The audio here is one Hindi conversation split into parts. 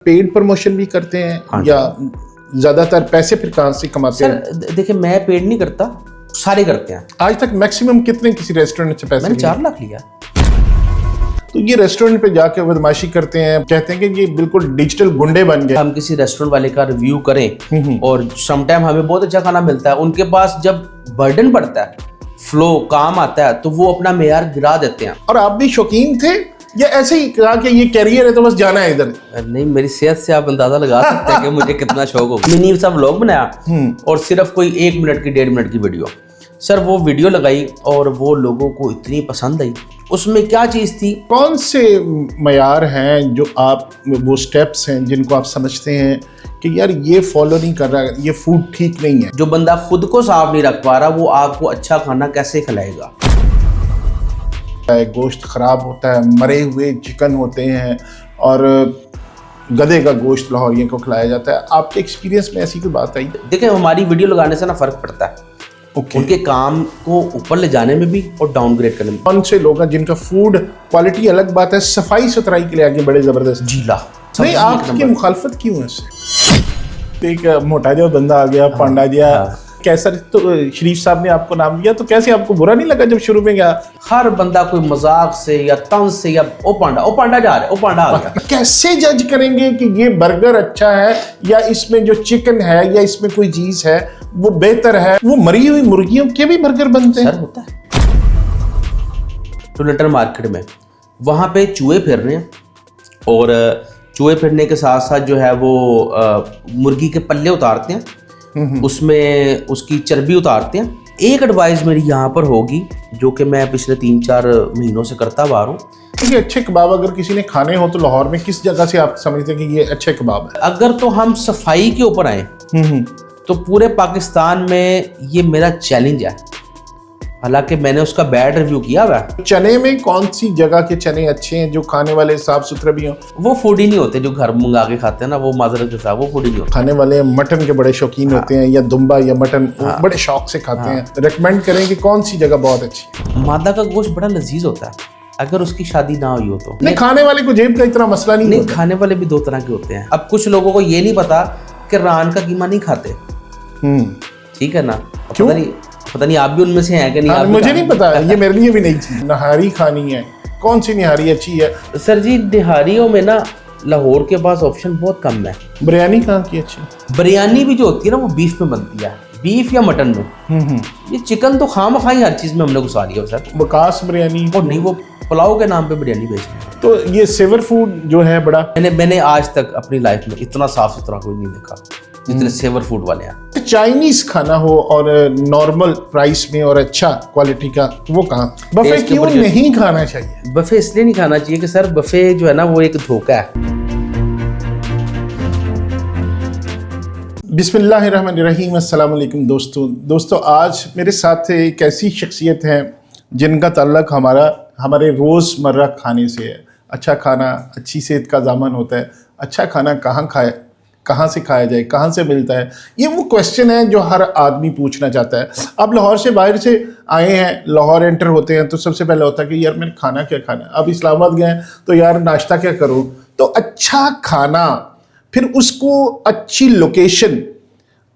पेड प्रमोशन भी करते हैं? हाँ, या ज्यादातर पैसे फिर कहाँ से कमाते हैं? सर देखिए, मैं पेड नहीं करता, सारे करते हैं। आज तक मैक्सिमम कितने किसी रेस्टोरेंट से पैसे? मैंने 4 लाख लिया। तो ये रेस्टोरेंट पे जाके बदमाशी करते हैं, कहते हैं कि ये बिल्कुल डिजिटल गुंडे बन गए। हम किसी रेस्टोरेंट वाले का रिव्यू करें और समटाइम हमें बहुत अच्छा खाना मिलता है, उनके पास जब बर्डन पड़ता है, फ्लो काम आता है, तो वो अपना मेयार गिरा देते हैं। और आप भी शौकीन थे या ऐसे ही कहा कि ये कैरियर है तो बस जाना है इधर? नहीं, मेरी सेहत से आप अंदाजा लगा सकते हैं कि मुझे कितना शौक हो। मिनी सा व्लॉग बनाया और सिर्फ कोई 1 मिनट की 1.5 मिनट की वीडियो, सर वो वीडियो लगाई और वो लोगों को इतनी पसंद आई। उसमें क्या चीज़ थी? कौन से मयार हैं जो आप, वो स्टेप्स हैं जिनको आप समझते हैं कि यार ये फॉलो नहीं कर रहा, ये फूड ठीक नहीं है? जो बंदा खुद को साफ नहीं रख पा रहा, वो आपको अच्छा खाना कैसे खिलाएगा? गोश्त खराब होता है, मरे हुए चिकन होते हैं और गधे का गोश्त लाहौरियों को खिलाया जाता है। आपके एक्सपीरियंस में ऐसी कोई बात आई? देखिए, हमारी वीडियो लगाने से ना फर्क पड़ता है। उनके काम को ऊपर ले जाने में भी और डाउनग्रेड करने में। कौन से लोग हैं जिनका फूड क्वालिटी अलग बात है, सफाई सुथराई के लिए आगे बड़े जबरदस्त? जीला नहीं, आपकी मुखालफत क्यों है इससे? एक मोटा जो बंदा आ गया, पांडा जिया, कैसा? तो शरीफ साहब ने आपको नाम दिया तो कैसे आपको बुरा नहीं लगा जब शुरू में गया? हर बंदा कोई मजाक से या तंज से या ओ पांडा जा रहा है, ओ पांडा आ गया। कैसे जज करेंगे कि ये बर्गर अच्छा है या इसमें जो चिकन है या इसमें कोई चीज है वो बेहतर है? वो मरी हुई मुर्गियों के भी बर्गर बनते हैं। सर होता है टोलेटर मार्केट में, वहां पे चूहे फिर रहे हैं और चूहे फिरने के साथ साथ जो है वो मुर्गी के पल्ले उतारते हैं, उसमें उसकी चर्बी उतारते हैं। एक एडवाइस मेरी यहाँ पर होगी जो कि मैं पिछले 3-4 महीनों से करता हुआ हूँ। ये अच्छे कबाब अगर किसी ने खाने हो तो लाहौर में किस जगह से आप समझते हैं कि ये अच्छे कबाब है? अगर तो हम सफाई के ऊपर आए तो पूरे पाकिस्तान में ये मेरा चैलेंज है, हालांकि मैंने उसका बैड रिव्यू किया हुआ है। चने में कौन सी जगह के चने अच्छे हैं जो खाने वाले साफ सुथरे भी हों? वो फूड ही नहीं होते जो घर मंगा के खाते हैं ना, वो माजरत के साथ वो फूड ही नहीं होते। खाने वाले मटन के बड़े शौकीन होते हैं या दुम्बा या मटन बड़े शौक से खाते हैं। रेकमेंड करें कि कौन सी जगह बहुत अच्छी है? मादा का गोश्त बड़ा लजीज होता है अगर उसकी शादी ना हुई हो तो। नहीं, खाने वाले को जेब का इतना मसला नहीं होता। खाने वाले भी 2 तरह के होते हैं। अब कुछ लोगों को ये नहीं पता कि रान का कीमा नहीं खाते, ठीक है ना? पता नहीं आप भी उनमें से हैं कि नहीं? मुझे नहीं पता, ये मेरे लिए भी नहीं चीज। नहारी खानी है, कौन सी निहारी अच्छी है? सर जी, निहारियों में ना लाहौर के पास ऑप्शन बहुत कम है। बिरयानी कहाँ की अच्छी? बिरयानी भी जो होती है ना वो बीफ में बनती है, बीफ या मटन में। ये चिकन तो खामखाई हर चीज में हमने घुसा लिया सर। वकास बिरयानी और नहीं, वो पुलाव के नाम पे बिरयानी बेच रहे हैं। तो ये सेवर फूड जो है बड़ा, मैंने आज तक अपनी लाइफ में इतना साफ सुथरा कोई नहीं देखा जितने सेवर फूड वाले हैं। चाइनीज खाना हो और नॉर्मल प्राइस में और अच्छा क्वालिटी का, वो कहाँ? बफे क्यों नहीं खाना चाहिए? बफे इसलिए नहीं खाना चाहिए कि सर बफे जो है ना वो एक धोखा है। बिस्मिल्लाहिर्रहमानिर्रहीम। अस्सलाम वालेकुम दोस्तों, आज मेरे साथ एक ऐसी शख्सियत है जिनका ताल्लुक हमारे रोज़मर्रा खाने से है। अच्छा खाना अच्छी सेहत का ज़ामन होता है। अच्छा खाना कहाँ से खाया जाए, कहाँ से मिलता है, ये वो क्वेश्चन है जो हर आदमी पूछना चाहता है। आप लाहौर से बाहर से आए हैं, लाहौर एंटर होते हैं तो सबसे पहले होता है कि यार मैंने खाना क्या खाना है। अब इस्लामाबाद गए तो यार नाश्ता क्या करूँ? तो अच्छा खाना, फिर उसको अच्छी लोकेशन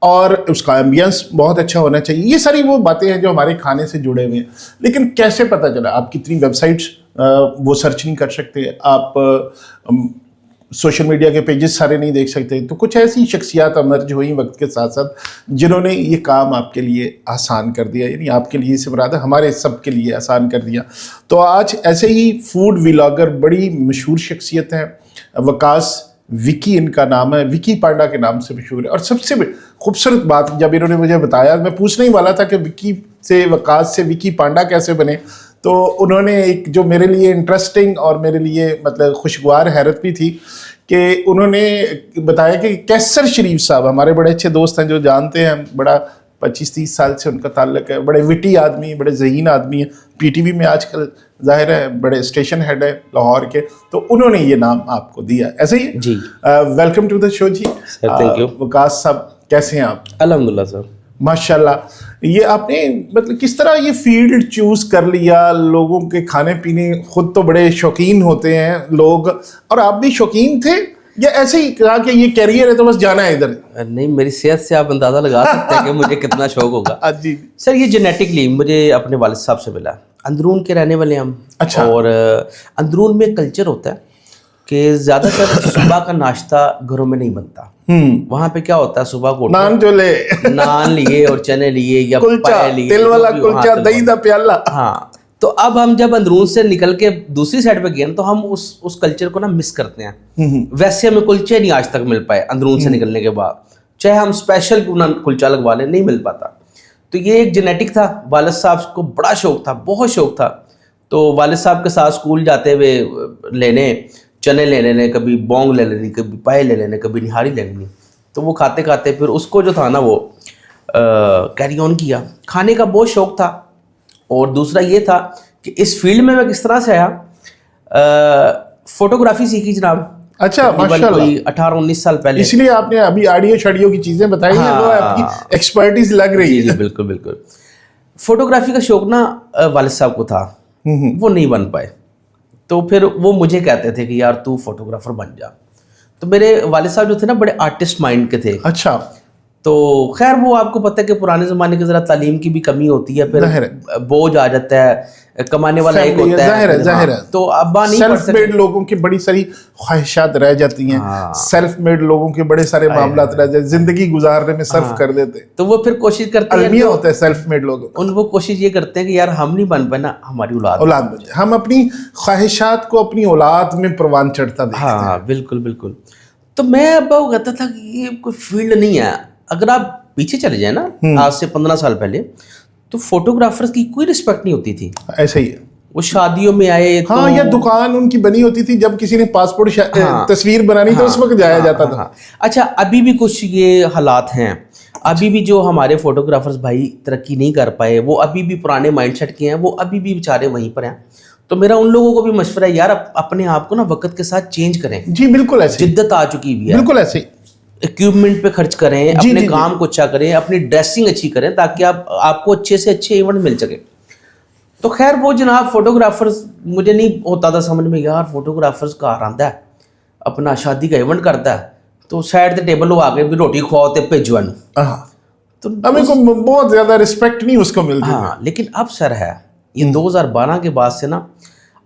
और उसका एम्बियंस बहुत अच्छा होना चाहिए। ये सारी वो बातें हैं जो हमारे खाने से जुड़े हुए हैं। लेकिन कैसे पता चला? आप कितनी वेबसाइट्स वो सर्च नहीं कर सकते, आप सोशल मीडिया के पेजेस सारे नहीं देख सकते। तो कुछ ऐसी शख्सियात अमर्ज हुई वक्त के साथ साथ जिन्होंने ये काम आपके लिए आसान कर दिया, यानी आपके लिए से मुराद है हमारे सब के लिए आसान कर दिया। तो आज ऐसे ही फूड व्लॉगर, बड़ी मशहूर शख्सियत हैं, वकास विकी इनका नाम है, विकी पांडा के नाम से मशहूर है। और सबसे खूबसूरत बात जब इन्होंने मुझे बताया, मैं पूछने ही वाला था कि विकी से, वकास से विकी पांडा कैसे बने, तो उन्होंने एक जो मेरे लिए इंटरेस्टिंग और मेरे लिए मतलब खुशगवार हैरत भी थी कि उन्होंने बताया कि कैसर शरीफ साहब हमारे बड़े अच्छे दोस्त हैं जो जानते हैं, बड़ा 25-30 साल से उनका ताल्लुक है। बड़े विटी आदमी, बड़े ज़हीन आदमी है। पीटीवी में आजकल जाहिर है बड़े स्टेशन हेड है लाहौर के, तो उन्होंने ये नाम आपको दिया, ऐसे ही जी। वेलकम टू द शो जी। Thank you. वकास साहब कैसे हैं आप? अल्हम्दुलिल्लाह सर। माशाल्लाह। ये आपने मतलब किस तरह ये फील्ड चूज कर लिया? लोगों के खाने पीने, खुद तो बड़े शौकीन होते हैं लोग, और आप भी शौकीन थे या ऐसे ही कहा कि ये कैरियर है तो बस जाना है इधर? नहीं, मेरी सेहत से आप अंदाजा लगा सकते हैं कि मुझे कितना शौक होगा। जी सर ये जेनेटिकली मुझे अपने वालिद साहब से मिला। अंदरून के रहने वाले हम। अच्छा। और अंदरून में कल्चर होता है कि ज्यादातर सुबह का नाश्ता घरों में नहीं बनता। वहां पे क्या होता है, सुबह को नान चोले, नान लिए और चने लिए या कुलचा, पाए लिए, तिल वाला जो भी, कुलचा, हाँ, तिल दही दा प्याला। हाँ, तो अब हम जब अंदरून से निकल के दूसरी साइड पे गए तो हम उस कल्चर को ना मिस करते हैं। वैसे हमें कुलचे नहीं आज तक मिल पाए अंदरून से निकलने के बाद, चाहे हम स्पेशल क्यों ना कुलचा लगवा लें, नहीं मिल पाता। तो ये एक जेनेटिक था। वालिद साहब को बड़ा शौक था, बहुत शौक था। तो वालिद साहब के साथ स्कूल जाते हुए लेने, चने ले लेने, कभी बोंग ले लेनी, कभी पाए ले लेने, कभी निहारी ले लेनी। तो वो खाते खाते फिर उसको जो था ना वो कैरी ऑन किया। खाने का बहुत शौक था। और दूसरा ये था कि इस फील्ड में मैं किस तरह से आया, फोटोग्राफी सीखी जनाब। अच्छा, माशाल्लाह। कोई 18-19 साल पहले। इसलिए आपने अभी ऑडियो शडियो की चीजें बताई हैं, तो आपकी एक्सपर्टीज लग रही जी है। बिल्कुल बिल्कुल। फोटोग्राफी का शौक ना वालिद साहब को था, वो नहीं बन पाए। तो फिर वो मुझे कहते थे कि यार तू फोटोग्राफर बन जा। तो मेरे वालिद साहब जो थे ना बड़े आर्टिस्ट माइंड के थे। अच्छा। तो खैर वो आपको पता है कि पुराने ज़माने की ज़रा तालीम की भी कमी होती है, फिर बोझ आ जाता है, कमाने वाला एक होता है। जाहिर है। तो अब्बा नहीं पढ़ सेल्फ मेड लोगों की बड़ी सारी ख्वाहिशात रह जाती हैं। सेल्फ मेड लोगों के बड़े सारे मामलात रह जाते, जिंदगी गुजारने में सर्फ कर देते हैं। तो वो फिर कोशिश करते हैं, अलमिया होता है सेल्फ मेड लोगों का। वो कोशिश ये करते हैं कि यार हम नहीं बन पाए ना, हमारी औलाद बन जाए। हम अपनी ख्वाहिशात को अपनी औलाद में परवान चढ़ता देखते हैं। हाँ बिल्कुल बिल्कुल। तो मैं अब्बा को कहता था कि ये कोई फील्ड नहीं है। अगर आप पीछे चले जाए ना, आज से 15 साल पहले, तो फोटोग्राफर्स की कोई रिस्पेक्ट नहीं होती थी। ऐसा ही है। वो शादियों में आए तो हाँ, या दुकान उनकी बनी होती थी, जब किसी ने पासपोर्ट तस्वीर बनानी तो उस वक्त जाया जाता था। अच्छा, अभी भी कुछ ये हालात हैं। अभी भी जो हमारे फोटोग्राफर्स भाई तरक्की नहीं कर पाए, वो अभी भी पुराने माइंडसेट के हैं, वो अभी भी बेचारे वहीं पर हैं। तो मेरा उन लोगों को भी मशवरा है यार, अपने आप को ना वक्त के साथ चेंज करें। जी बिल्कुल ऐसे, जिद्दत आ चुकी हुई है, बिल्कुल ऐसे। इक्विपमेंट पे खर्च करें, अपने काम को अच्छा करें, अपनी ड्रेसिंग अच्छी करें, ताकि आपको अच्छे से अच्छे इवेंट मिल सके। तो खैर वो जनाब फोटोग्राफर्स, मुझे नहीं होता था समझ में यार फोटोग्राफर्स का आंदा है, अपना शादी का इवेंट करता है, तो साइड के टेबल आ गए भी रोटी खुआओ ते भेजो। तो हमें को बहुत ज्यादा रिस्पेक्ट नहीं उसको मिलती। हाँ, लेकिन अब सर है ये 2012 के बाद से ना,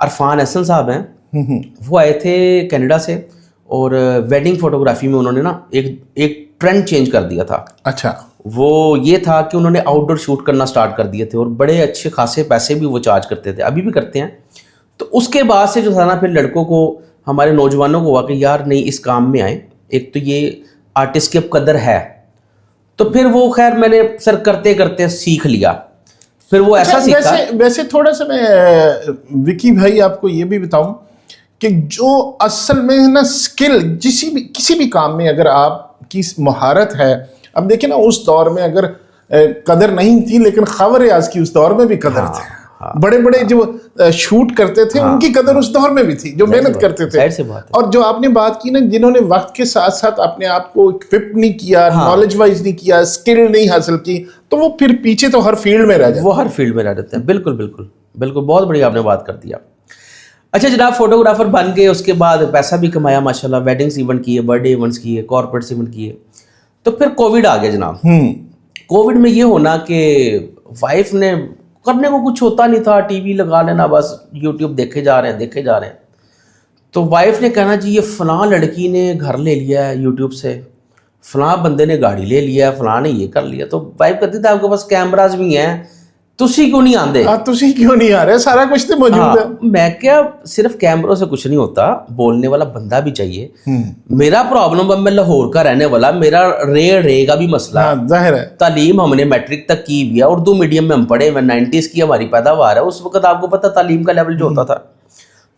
अरफान हसन साहब हैं, वो आए थे कनाडा से, और वेडिंग फोटोग्राफी में उन्होंने ना एक ट्रेंड चेंज कर दिया था। अच्छा। वो ये था कि उन्होंने आउटडोर शूट करना स्टार्ट कर दिए थे, और बड़े अच्छे खासे पैसे भी वो चार्ज करते थे, अभी भी करते हैं। तो उसके बाद से जो था ना, फिर लड़कों को, हमारे नौजवानों को हुआ कि यार नहीं, इस काम में आए, एक तो ये आर्टिस्ट की अब कदर है। तो फिर वो खैर मैंने सर करते करते सीख लिया। फिर वो ऐसा सीखा। वैसे थोड़ा सा मैं विकी भाई आपको ये भी बताऊं कि जो असल में ना स्किल, किसी भी काम में अगर आपकी महारत है, अब देखिए ना उस दौर में अगर कदर नहीं थी, लेकिन खबर रियाज की उस दौर में भी कदर थी। बड़े बड़े जो शूट करते थे उनकी कदर उस दौर में भी थी, जो मेहनत करते थे। और जो आपने बात की ना, जिन्होंने वक्त के साथ साथ अपने आप को इक्विप नहीं किया, नॉलेज वाइज नहीं किया, स्किल नहीं हासिल की, तो वो फिर पीछे तो हर फील्ड में रह जाते, वो हर फील्ड में रह जाते हैं। बिल्कुल बिल्कुल बिल्कुल, बहुत बढ़िया आपने बात कर दिया। अच्छा जनाब, फोटोग्राफर बन गए, उसके बाद पैसा भी कमाया माशाल्लाह, वेडिंग्स इवेंट किए, बर्थडे इवेंट्स किए, कॉर्पोरेट्स इवेंट किए। तो फिर कोविड आ गया जनाब। कोविड में ये होना कि वाइफ ने, करने को कुछ होता नहीं था, टीवी लगा लेना, बस यूट्यूब देखे जा रहे हैं। तो वाइफ ने कहना जी ये फलां लड़की ने घर ले लिया है यूट्यूब से, फलां बंदे ने गाड़ी ले लिया है, फलां ने ये कर लिया। तो वाइफ कहती थी आपके पास कैमराज भी हैं, तुसी क्यों नहीं आंदे? तुसी क्यों नहीं आ रहे, सारा कुछ तो मौजूद है। मैं क्या, सिर्फ कैमरों से कुछ नहीं होता, बोलने वाला बंदा भी चाहिए। मेरा प्रॉब्लम, अब मैं लाहौर का रहने वाला, मेरा रे का भी मसला जाहिर है। तालीम हमने मैट्रिक तक की हुई है, उर्दू मीडियम में हम पढ़े हुए, 90s की हमारी पैदावार है। उस वक्त आपको पता तालीम का लेवल जो होता था,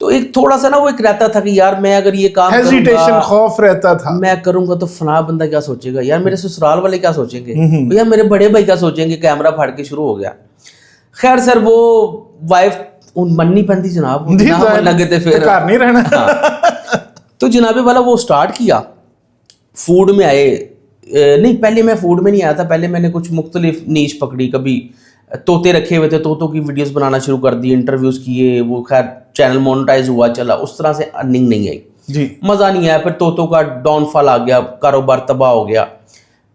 तो एक थोड़ा सा ना वो एक रहता था कि यार मैं अगर ये काम हेजिटेशन, खौफ रहता था, मैं करूंगा तो फला बंदा क्या सोचेगा, यार मेरे ससुराल वाले क्या सोचेंगे, यार मेरे बड़े भाई क्या सोचेंगे, कैमरा फाड़ के शुरू हो गया। खैर सर वो वाइफ मननी पैंती जनाब, लगे थे फिर घर नहीं रहना। तो जनाबे वाला वो स्टार्ट किया, फूड में आए। नहीं, पहले मैं फूड में नहीं आया था, पहले मैंने कुछ मुख्तलिफ नीच पकड़ी। कभी तोते रखे हुए थे, तोतों की वीडियोस बनाना शुरू कर दी, इंटरव्यूज किए, वो खैर चैनल मोनेटाइज हुआ, चला, उस तरह से अर्निंग नहीं आई। जी। मजा नहीं आया, फिर तोतों का डाउनफॉल आ गया, कारोबार तबाह हो गया।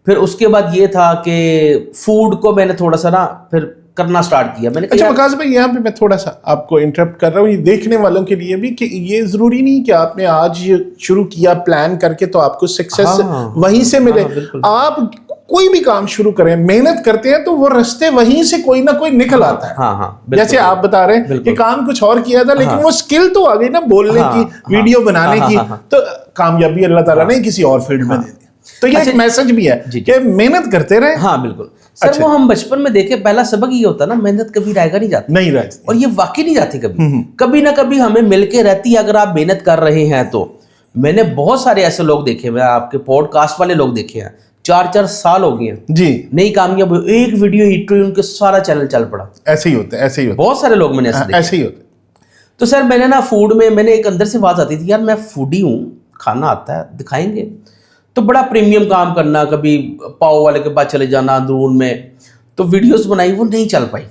फिर उसके बाद ये था कि फूड को मैंने थोड़ा सा ना फिर करना स्टार्ट किया। मैंने अच्छा वकास भाई, यहाँ पे मैं थोड़ा सा आपको इंटरप्ट कर रहा हूँ, ये देखने वालों के लिए भी, कि ये जरूरी नहीं कि आपने आज शुरू किया प्लान करके तो आपको सक्सेस हाँ, वहीं से मिले। बिल्कुल। आप कोई भी काम शुरू करें, मेहनत करते हैं तो वो रास्ते वहीं से कोई ना कोई निकल आता है। हाँ, जैसे आप बता रहे हैं कि काम कुछ और किया था, लेकिन वो स्किल तो आ गई ना बोलने की, वीडियो बनाने की, तो कामयाबी अल्लाह ताला ने किसी और फील्ड में दे दी। तो ये एक मैसेज भी है कि मेहनत करते रहे। हाँ बिल्कुल सर, वो हम बचपन में देखे, पहला सबक ये होता ना, मेहनत कभी रायगा नहीं जाती, नहीं रहती, और ये वाकई नहीं जाती कभी। कभी ना कभी हमें मिलके रहती है अगर आप मेहनत कर रहे हैं तो। मैंने बहुत सारे ऐसे लोग देखे, मैं आपके पॉडकास्ट वाले लोग देखे हैं, 4-4 साल हो गए हैं जी, नहीं कामयाब हुए, एक वीडियो हिट हुई, उनके सारा चैनल चल पड़ा। ऐसे ही होता है, ऐसे ही होता बहुत सारे लोग मैंने ऐसे है, देखे। ऐसे ही होता है। तो सर मैंने ना फूड में, मैंने एक अंदर से आवाज आती थी, यार मैं फूडी हूँ, खाना आता है, दिखाएंगे। तो बड़ा प्रीमियम काम करना, कभी पाव वाले के पास चले जाना अंदरून में, तो वीडियोस बनाई, वो नहीं चल पाई।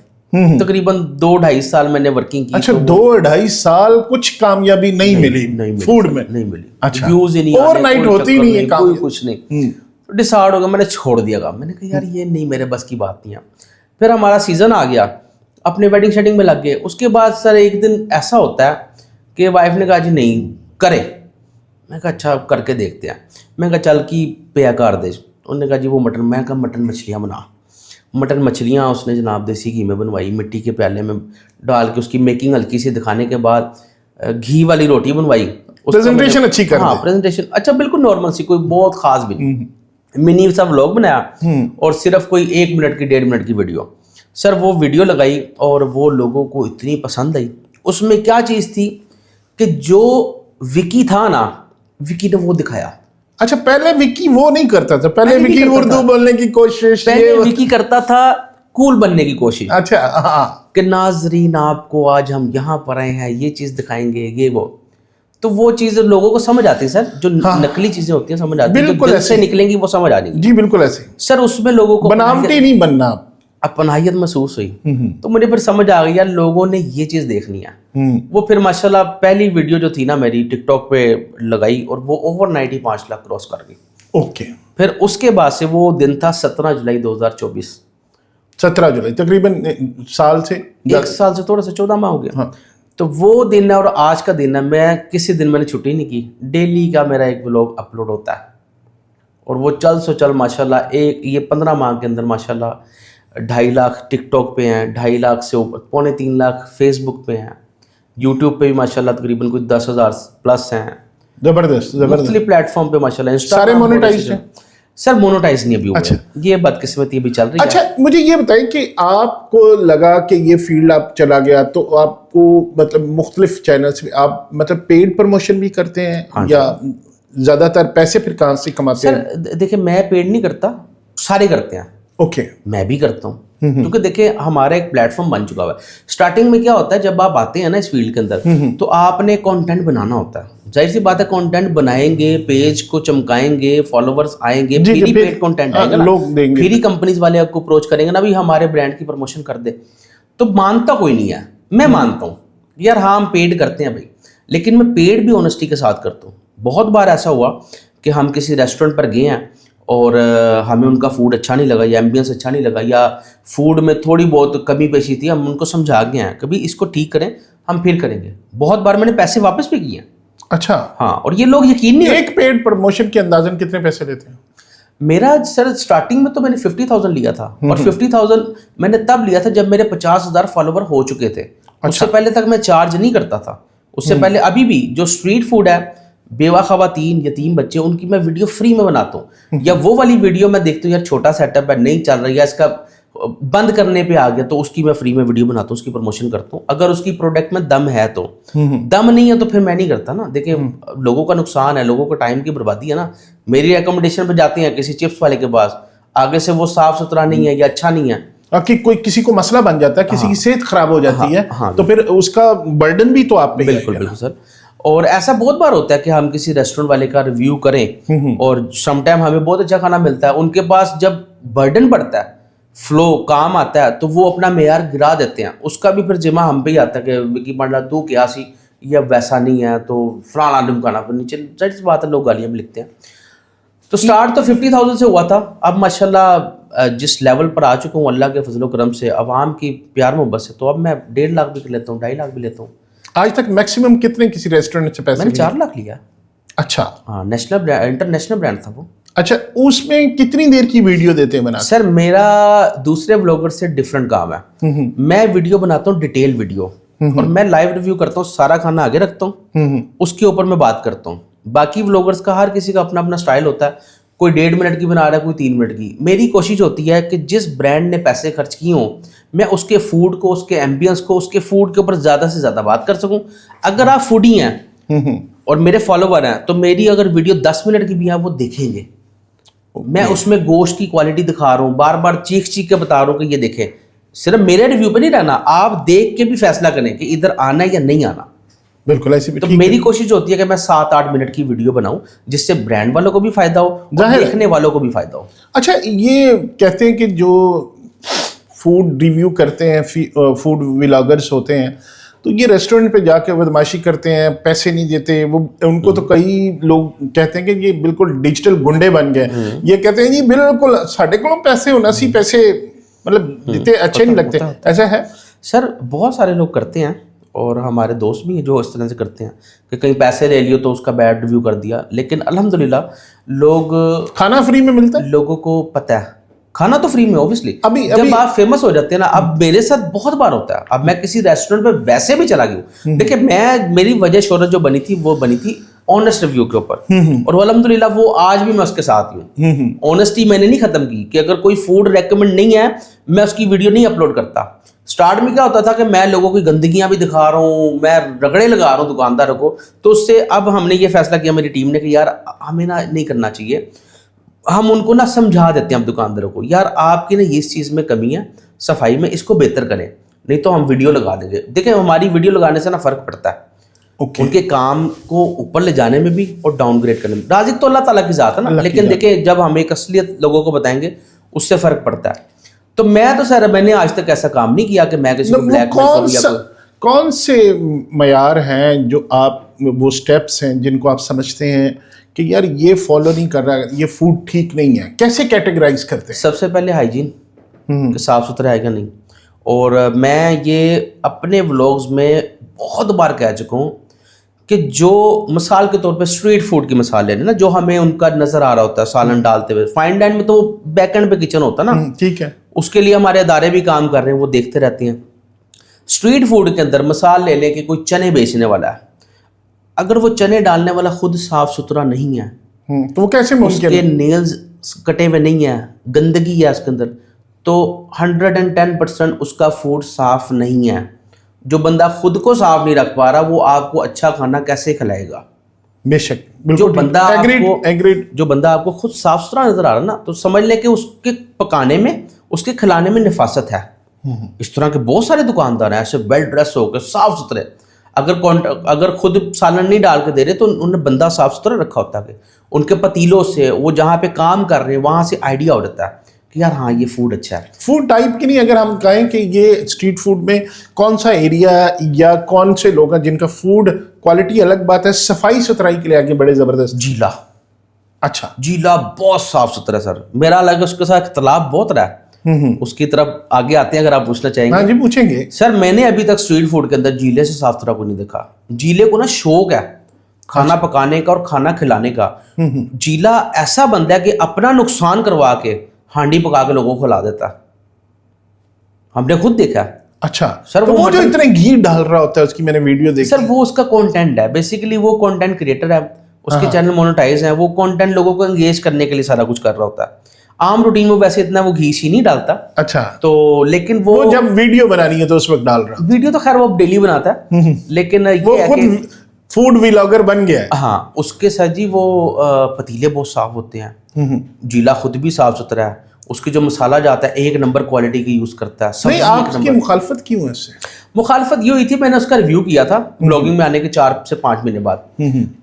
तकरीबन 2-2.5 साल मैंने वर्किंग की। अच्छा, 2-2.5 साल कुछ कामयाबी नहीं मिली फूड में? नहीं मिली। अच्छा, व्यूज ही नहीं आने, ओवरनाइट होती नहीं है कोई कुछ नहीं। तो डिसाइड हो गया, मैंने छोड़ दिया काम। मैंने कहा यार ये नहीं, मेरे बस की बात नहीं है। फिर हमारा सीजन आ गया, अपने वेडिंग शेडिंग में लग गए। उसके बाद सर एक दिन ऐसा होता है कि वाइफ ने कहा जी नहीं करे। मैं कहा अच्छा करके देखते हैं। मैं कहा चल की पे कर दे। उन्होंने कहा जी वो मटन, मैं कहा मटन मछलियाँ बना। मटन मछलियाँ उसने जनाब देसी घी में बनवाई, मिट्टी के प्याले में डाल के, उसकी मेकिंग हल्की सी दिखाने के बाद घी वाली रोटी बनवाई। प्रेजेंटेशन अच्छी कर हाँ प्रेजेंटेशन अच्छा, बिल्कुल नॉर्मल सी, कोई बहुत खास भी नहीं। मिनी सा व्लॉग बनाया और सिर्फ कोई 1 मिनट की 1.5 मिनट की वीडियो। सर वो वीडियो लगाई और वो लोगों को इतनी पसंद आई। उसमें क्या चीज़ थी कि जो विकी था ना, विकी ने वो दिखाया। अच्छा, पहले विकी वो नहीं करता था, पहले विकी उर्दू बोलने की कोशिश, पहले विकी करता था कूल बनने की कोशिश। अच्छा हाँ, कि नाजरीन आपको आज हम यहाँ पर आए हैं, ये चीज़ दिखाएंगे, ये वो। तो वो चीज़ लोगों को समझ आती है सर, जो नकली चीज़ें होती हैं समझ आती है, जो दिल से निकलेंगी वो समझ आ जाएंगी। जी बिल्कुल ऐसे सर उसमें लोगों को बनावटी नहीं बनना, अपनाहियत महसूस हुई। तो मुझे फिर समझ आ गई यार लोगों ने ये चीज़ देखनी है। वो फिर माशाल्लाह पहली वीडियो जो थी ना मेरी टिकटॉक पे लगाई और वो ओवरनाइट ही 5 लाख क्रॉस कर गई। ओके। फिर उसके बाद से वो दिन था 17 जुलाई 2024, 17 जुलाई, तकरीबन साल से 1 साल से थोड़ा सा 14 माह हो गया। हाँ। तो वो दिन है और आज का दिन है, मैं किसी दिन मैंने छुट्टी नहीं की। डेली का मेरा एक व्लॉग अपलोड होता है और वो चल सो चल माशाल्लाह एक ये 15 माह के अंदर माशाल्लाह 2.5 लाख टिकटॉक पे हैं, 2.5 लाख से ऊपर 2.25 लाख फेसबुक पे हैं, यूट्यूब पे भी माशाल्लाह तकरीबन कुछ 10,000 प्लस हैं। जबरदस्त मुख्तलिफ प्लेटफॉर्म पे माशाल्लाह। सारे मोनेटाइज्ड हैं? सर मोनेटाइज नहीं अभी हुआ। अच्छा। ये बदकिस्मती अभी चल रही है। अच्छा मुझे ये बताएं कि आपको लगा कि ये फील्ड आप चला गया तो आपको मतलब मुख्तलिफ चैनल्स में आप मतलब पेड प्रमोशन भी करते हैं? हाँ या ज़्यादातर पैसे फिर कहाँ से कमाते हैं? सर देखिए मैं पेड नहीं करता, सारे करते हैं। ओके। मैं भी करता हूँ क्योंकि देखिए हमारा एक प्लेटफॉर्म बन चुका हुआ है। स्टार्टिंग में क्या होता है जब आप आते हैं ना इस फील्ड के अंदर तो आपने कंटेंट बनाना होता है। जाहिर सी बात है कंटेंट बनाएंगे, पेज को चमकाएंगे, फॉलोवर्स आएंगे, फिर ही पेड कंटेंट आएगा ना, लोग देंगे, फिर ही कंपनीज वाले आपको अप्रोच करेंगे ना भी हमारे ब्रांड की प्रमोशन कर दे। तो मानता कोई नहीं है, मैं मानता हूँ यार हाँ हम पेड करते हैं भाई, लेकिन मैं पेड भी ऑनेस्टी के साथ करता हूँ। बहुत बार ऐसा हुआ कि हम किसी रेस्टोरेंट पर गए हैं और हमें उनका फूड अच्छा नहीं लगा या एम्बियंस अच्छा नहीं लगा या फूड में थोड़ी बहुत कमी पेशी थी, हम उनको समझा गए हैं कभी इसको ठीक करें, हम फिर करेंगे। बहुत बार मैंने पैसे वापस भी किए हैं। अच्छा हाँ, और ये लोग यकीन नहीं, एक पेड प्रमोशन के अंदाजन कितने पैसे लेते हैं? मेरा सर स्टार्टिंग में तो मैंने 50,000 लिया था और 50,000 मैंने तब लिया था जब मेरे 50,000 फॉलोवर हो चुके थे। उससे पहले तक मैं चार्ज नहीं करता था। उससे पहले अभी भी जो स्ट्रीट फूड है, बेवा खवातीन, यतीम बच्चे, उनकी मैं वीडियो फ्री में बनाता हूँ। या वो वाली वीडियो मैं देखता हूँ यार छोटा सेटअप है, नहीं चल रही है, इसका बंद करने पे आ गया, तो उसकी मैं फ्री में वीडियो बनाता हूँ, उसकी प्रमोशन करता हूँ। अगर उसकी प्रोडक्ट में दम है तो, दम नहीं है तो फिर मैं नहीं करता ना। देखिए लोगों का नुकसान है, लोगों का टाइम की बर्बादी है ना। मेरी रिकमेंडेशन पे जाते हैं किसी चिप्स वाले के पास, आगे से वो साफ सुथरा नहीं है या अच्छा नहीं है, कि कोई किसी को मसला बन जाता है, किसी की सेहत खराब हो जाती है, तो फिर उसका बर्डन भी तो आप पे। बिल्कुल बिल्कुल सर। और ऐसा बहुत बार होता है कि हम किसी रेस्टोरेंट वाले का रिव्यू करें और समटाइम हमें बहुत अच्छा खाना मिलता है, उनके पास जब बर्डन पड़ता है, फ्लो काम आता है, तो वो अपना मेयार गिरा देते हैं। उसका भी फिर जिम्मा हम पे ही आता है कि विकी पांडा तू क्या सी या वैसा नहीं है तो फलाना ढिमकाना, पर नीचे जाहिर सी बात है लोग गालियाँ भी लिखते हैं। तो स्टार्ट तो 50,000 से हुआ था। अब माशाल्लाह जिस लेवल पर आ चुका हूँ अल्लाह के फजल करम से, अवाम की प्यार मोहब्बत से, तो अब मैं 1.5 लाख भी लेता हूँ, 2.5 लाख भी लेता हूँ। आज तक मैक्सिमम कितने किसी रेस्टोरेंट से पैसे मैंने लिए? 4 लाख लिया। अच्छा हाँ, नेशनल ब्रांड, इंटरनेशनल ब्रांड था वो। अच्छा, उसमें कितनी देर की वीडियो देते हैं बना? सर मेरा दूसरे ब्लॉगर से डिफरेंट काम है। मैं वीडियो बनाता हूँ डिटेल वीडियो, और मैं लाइव रिव्यू करता हूँ, सारा खाना आगे रखता हूँ, उसके ऊपर मैं बात करता हूँ। बाकी व्लॉगर्स का हर किसी का अपना अपना स्टाइल होता है, कोई 1.5 मिनट की बना रहा है, कोई 3 मिनट की। मेरी कोशिश होती है कि जिस ब्रांड ने पैसे खर्च किए हों, मैं उसके फूड को, उसके एम्बियंस को, उसके फूड के ऊपर ज़्यादा से ज़्यादा बात कर सकूं। अगर आप फूडी हैं और मेरे फॉलोवर हैं, तो मेरी अगर वीडियो 10 मिनट की भी है वो देखेंगे। मैं उसमें गोश्त की क्वालिटी दिखा रहा हूँ, बार बार चीख चीख के बता रहा हूँ कि ये देखें। सिर्फ मेरे रिव्यू पे नहीं रहना, आप देख के भी फैसला करें कि इधर आना है या नहीं आना। बिल्कुल ऐसी भी तो ठीक मेरी कोशिश होती है कि मैं 7-8 मिनट की वीडियो बनाऊं, जिससे ब्रांड वालों को भी फायदा हो और जाहिर है। देखने वालों को भी फायदा हो। अच्छा, ये कहते हैं कि जो फूड रिव्यू करते हैं, फूड व्लॉगर्स होते हैं, तो ये रेस्टोरेंट पे जाके बदमाशी करते हैं, पैसे नहीं देते वो। उनको तो कई लोग कहते हैं कि ये बिल्कुल डिजिटल गुंडे बन गए। ये कहते हैं जी बिल्कुल साढ़े को पैसे होना सी पैसे मतलब देते अच्छे नहीं लगते। ऐसा है सर बहुत सारे लोग करते हैं, और हमारे दोस्त भी हैं जो इस तरह से करते हैं कि कहीं पैसे ले लियो तो उसका बैड रिव्यू कर दिया। लेकिन अल्हम्दुलिल्लाह लोग, खाना फ्री में मिलता है, लोगों को पता है खाना तो फ्री में ऑब्वियसली। अभी जब आप फेमस हो जाते हैं ना, अब मेरे साथ बहुत बार होता है। अब मैं किसी रेस्टोरेंट में वैसे भी चला गया, देखिए मेरी वजह शोहरत जो बनी थी वो बनी थी ऑनेस्ट रिव्यू के ऊपर, और अल्हम्दुलिल्लाह वो आज भी मैं उसके साथ हूँ। ऑनेस्टी मैंने नहीं खत्म की कि अगर कोई फूड रेकमेंड नहीं है मैं उसकी वीडियो नहीं अपलोड करता। स्टार्ट में क्या होता था कि मैं लोगों की गंदगियां भी दिखा रहा हूँ, मैं रगड़े लगा रहा हूँ दुकानदारों को। तो उससे अब हमने ये फैसला किया मेरी टीम ने कि यार हमें ना नहीं करना चाहिए। हम उनको ना समझा देते हैं हम दुकानदारों को, यार आपकी ना इस चीज़ में कमी है, सफाई में, इसको बेहतर करें, नहीं तो हम वीडियो लगा देंगे। देखिए हमारी वीडियो लगाने से ना फ़र्क पड़ता है उनके काम को ऊपर ले जाने में भी और डाउनग्रेड करने में। राज़िक तो अल्लाह ताला की ज़ात है ना, लेकिन देखिए जब हम एक असलियत लोगों को बताएंगे उससे फ़र्क पड़ता है। तो मैं तो सर मैंने आज तक ऐसा काम नहीं किया कि मैं किसी को ब्लैकमेल करूं या कौन से मयार हैं जो आप, वो स्टेप्स हैं जिनको आप समझते हैं कि यार ये फॉलो नहीं कर रहा है, ये फूड ठीक नहीं है, कैसे कैटेगराइज करते हैं? सबसे पहले हाइजीन, कि साफ़ सुथरा है क्या नहीं। और मैं ये अपने व्लॉग्स में बहुत बार कह चुका हूँ कि जो मिसाल के तौर पे स्ट्रीट फूड की मिसाल लेने ना, जो हमें उनका नज़र आ रहा होता है सालन डालते हुए, फाइन डाइन में तो बैक एंड पे किचन होता है ना, ठीक है, उसके लिए हमारे अदारे भी काम कर रहे हैं, वो देखते रहते हैं। स्ट्रीट फूड के अंदर मिसाल ले लें कि कोई चने बेचने वाला है, अगर वो चने डालने वाला खुद साफ सुथरा नहीं है, तो वो कैसे मुमकिन उसके नेल्स कटे हुए नहीं है, गंदगी है उसके अंदर, तो 110% उसका फूड साफ नहीं है। जो बंदा खुद को साफ नहीं रख पा रहा वो आपको अच्छा खाना कैसे खिलाएगा? बेशक, जो बंदा जो बंदा आपको खुद साफ सुथरा नजर आ रहा है ना, तो समझ ले कि उसके पकाने में, उसके खिलाने में नफासत है। इस तरह के बहुत सारे दुकानदार हैं ऐसे वेल ड्रेस होकर साफ सुथरे, अगर खुद सालन नहीं डाल के दे रहे तो उन्होंने बंदा साफ सुथरा रखा होता है। उनके पतीलों से, वो जहाँ पे काम कर रहे हैं वहाँ से आइडिया हो जाता है कि यार हाँ ये फूड अच्छा है। फूड टाइप की नहीं, अगर हम कहें कि ये स्ट्रीट फूड में कौन सा एरिया या कौन से लोग हैं जिनका फूड क्वालिटी अलग बात है, सफाई सुथराई के लिए आगे बड़े जबरदस्त। जीला, अच्छा, जीला बहुत साफ सुथरा सर, मेरा अलग उसके साथ इख्तलाफ बहुत रहा है। उसकी तरफ आगे आते हैं अगर आप पूछना चाहेंगे। हाँ जी पूछेंगे। सर मैंने अभी तक स्ट्रीट फूड के अंदर जीले से साफ सुथरा को नहीं देखा। जीले को ना शौक है खाना पकाने का और खाना खिलाने का। जीला ऐसा बंदा है कि अपना नुकसान करवा के हांडी पका के लोगों को खिला देता है, हमने खुद देखा। अच्छा सर, तो वो जो इतने घी डाल रहा होता है उसकी मैंने वीडियो देखी। सर वो उसका कंटेंट है, बेसिकली वो कंटेंट क्रिएटर है, उसके चैनल मोनेटाइज है, वो कंटेंट लोगों को एंगेज करने के लिए सारा कुछ कर रहा होता है। आम रूटीन में वैसे इतना वो घी शी नहीं डालता। अच्छा, तो लेकिन वो जब वीडियो बनानी है तो उस वक्त डाल रहा। वीडियो तो खैर वो डेली बनाता है, लेकिन वो खुद फूड व्लॉगर बन गया है। हाँ, उसके साथ जी वो पतीले बहुत साफ होते हैं, जीला खुद भी साफ सुथरा है, उसके जो मसाला जाता है 1 नंबर क्वालिटी की यूज करता है। नहीं, आपकी मुखालफत क्यों है इससे? मुखालफत ये हुई थी, मैंने उसका रिव्यू किया था ब्लॉगिंग में आने के 4 से 5 महीने बाद।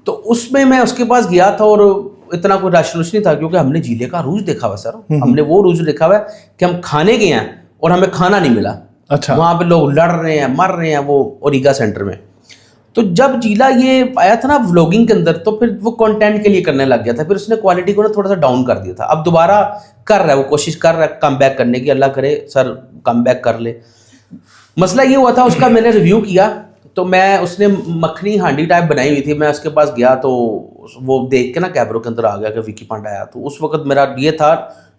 तो उसमें मैं उसके पास गया था और इतना कोई रश नहीं था, क्योंकि हमने जीले का रूज देखा हुआ सर, हमने वो रूज देखा हुआ है कि हम खाने गए हैं और हमें खाना नहीं मिला। अच्छा, वहां पे लोग लड़ रहे हैं, मर रहे हैं वो ओरिगा सेंटर में। तो जब जीला ये आया था ना व्लॉगिंग के अंदर, तो फिर वो कंटेंट के लिए करने लग गया था, फिर उसने क्वालिटी को ना थोड़ा सा डाउन कर दिया था। अब दोबारा कर रहा है, वो कोशिश कर रहा है कम बैक करने की, अल्लाह करे सर कम बैक कर ले। मसला ये हुआ था उसका, मैंने रिव्यू किया तो मैं, उसने मखनी हांडी टाइप बनाई हुई थी, मैं उसके पास गया तो वो देख के ना कैमरों के अंदर आ गया कि विकी पांडा आया। तो उस वक्त मेरा ये था,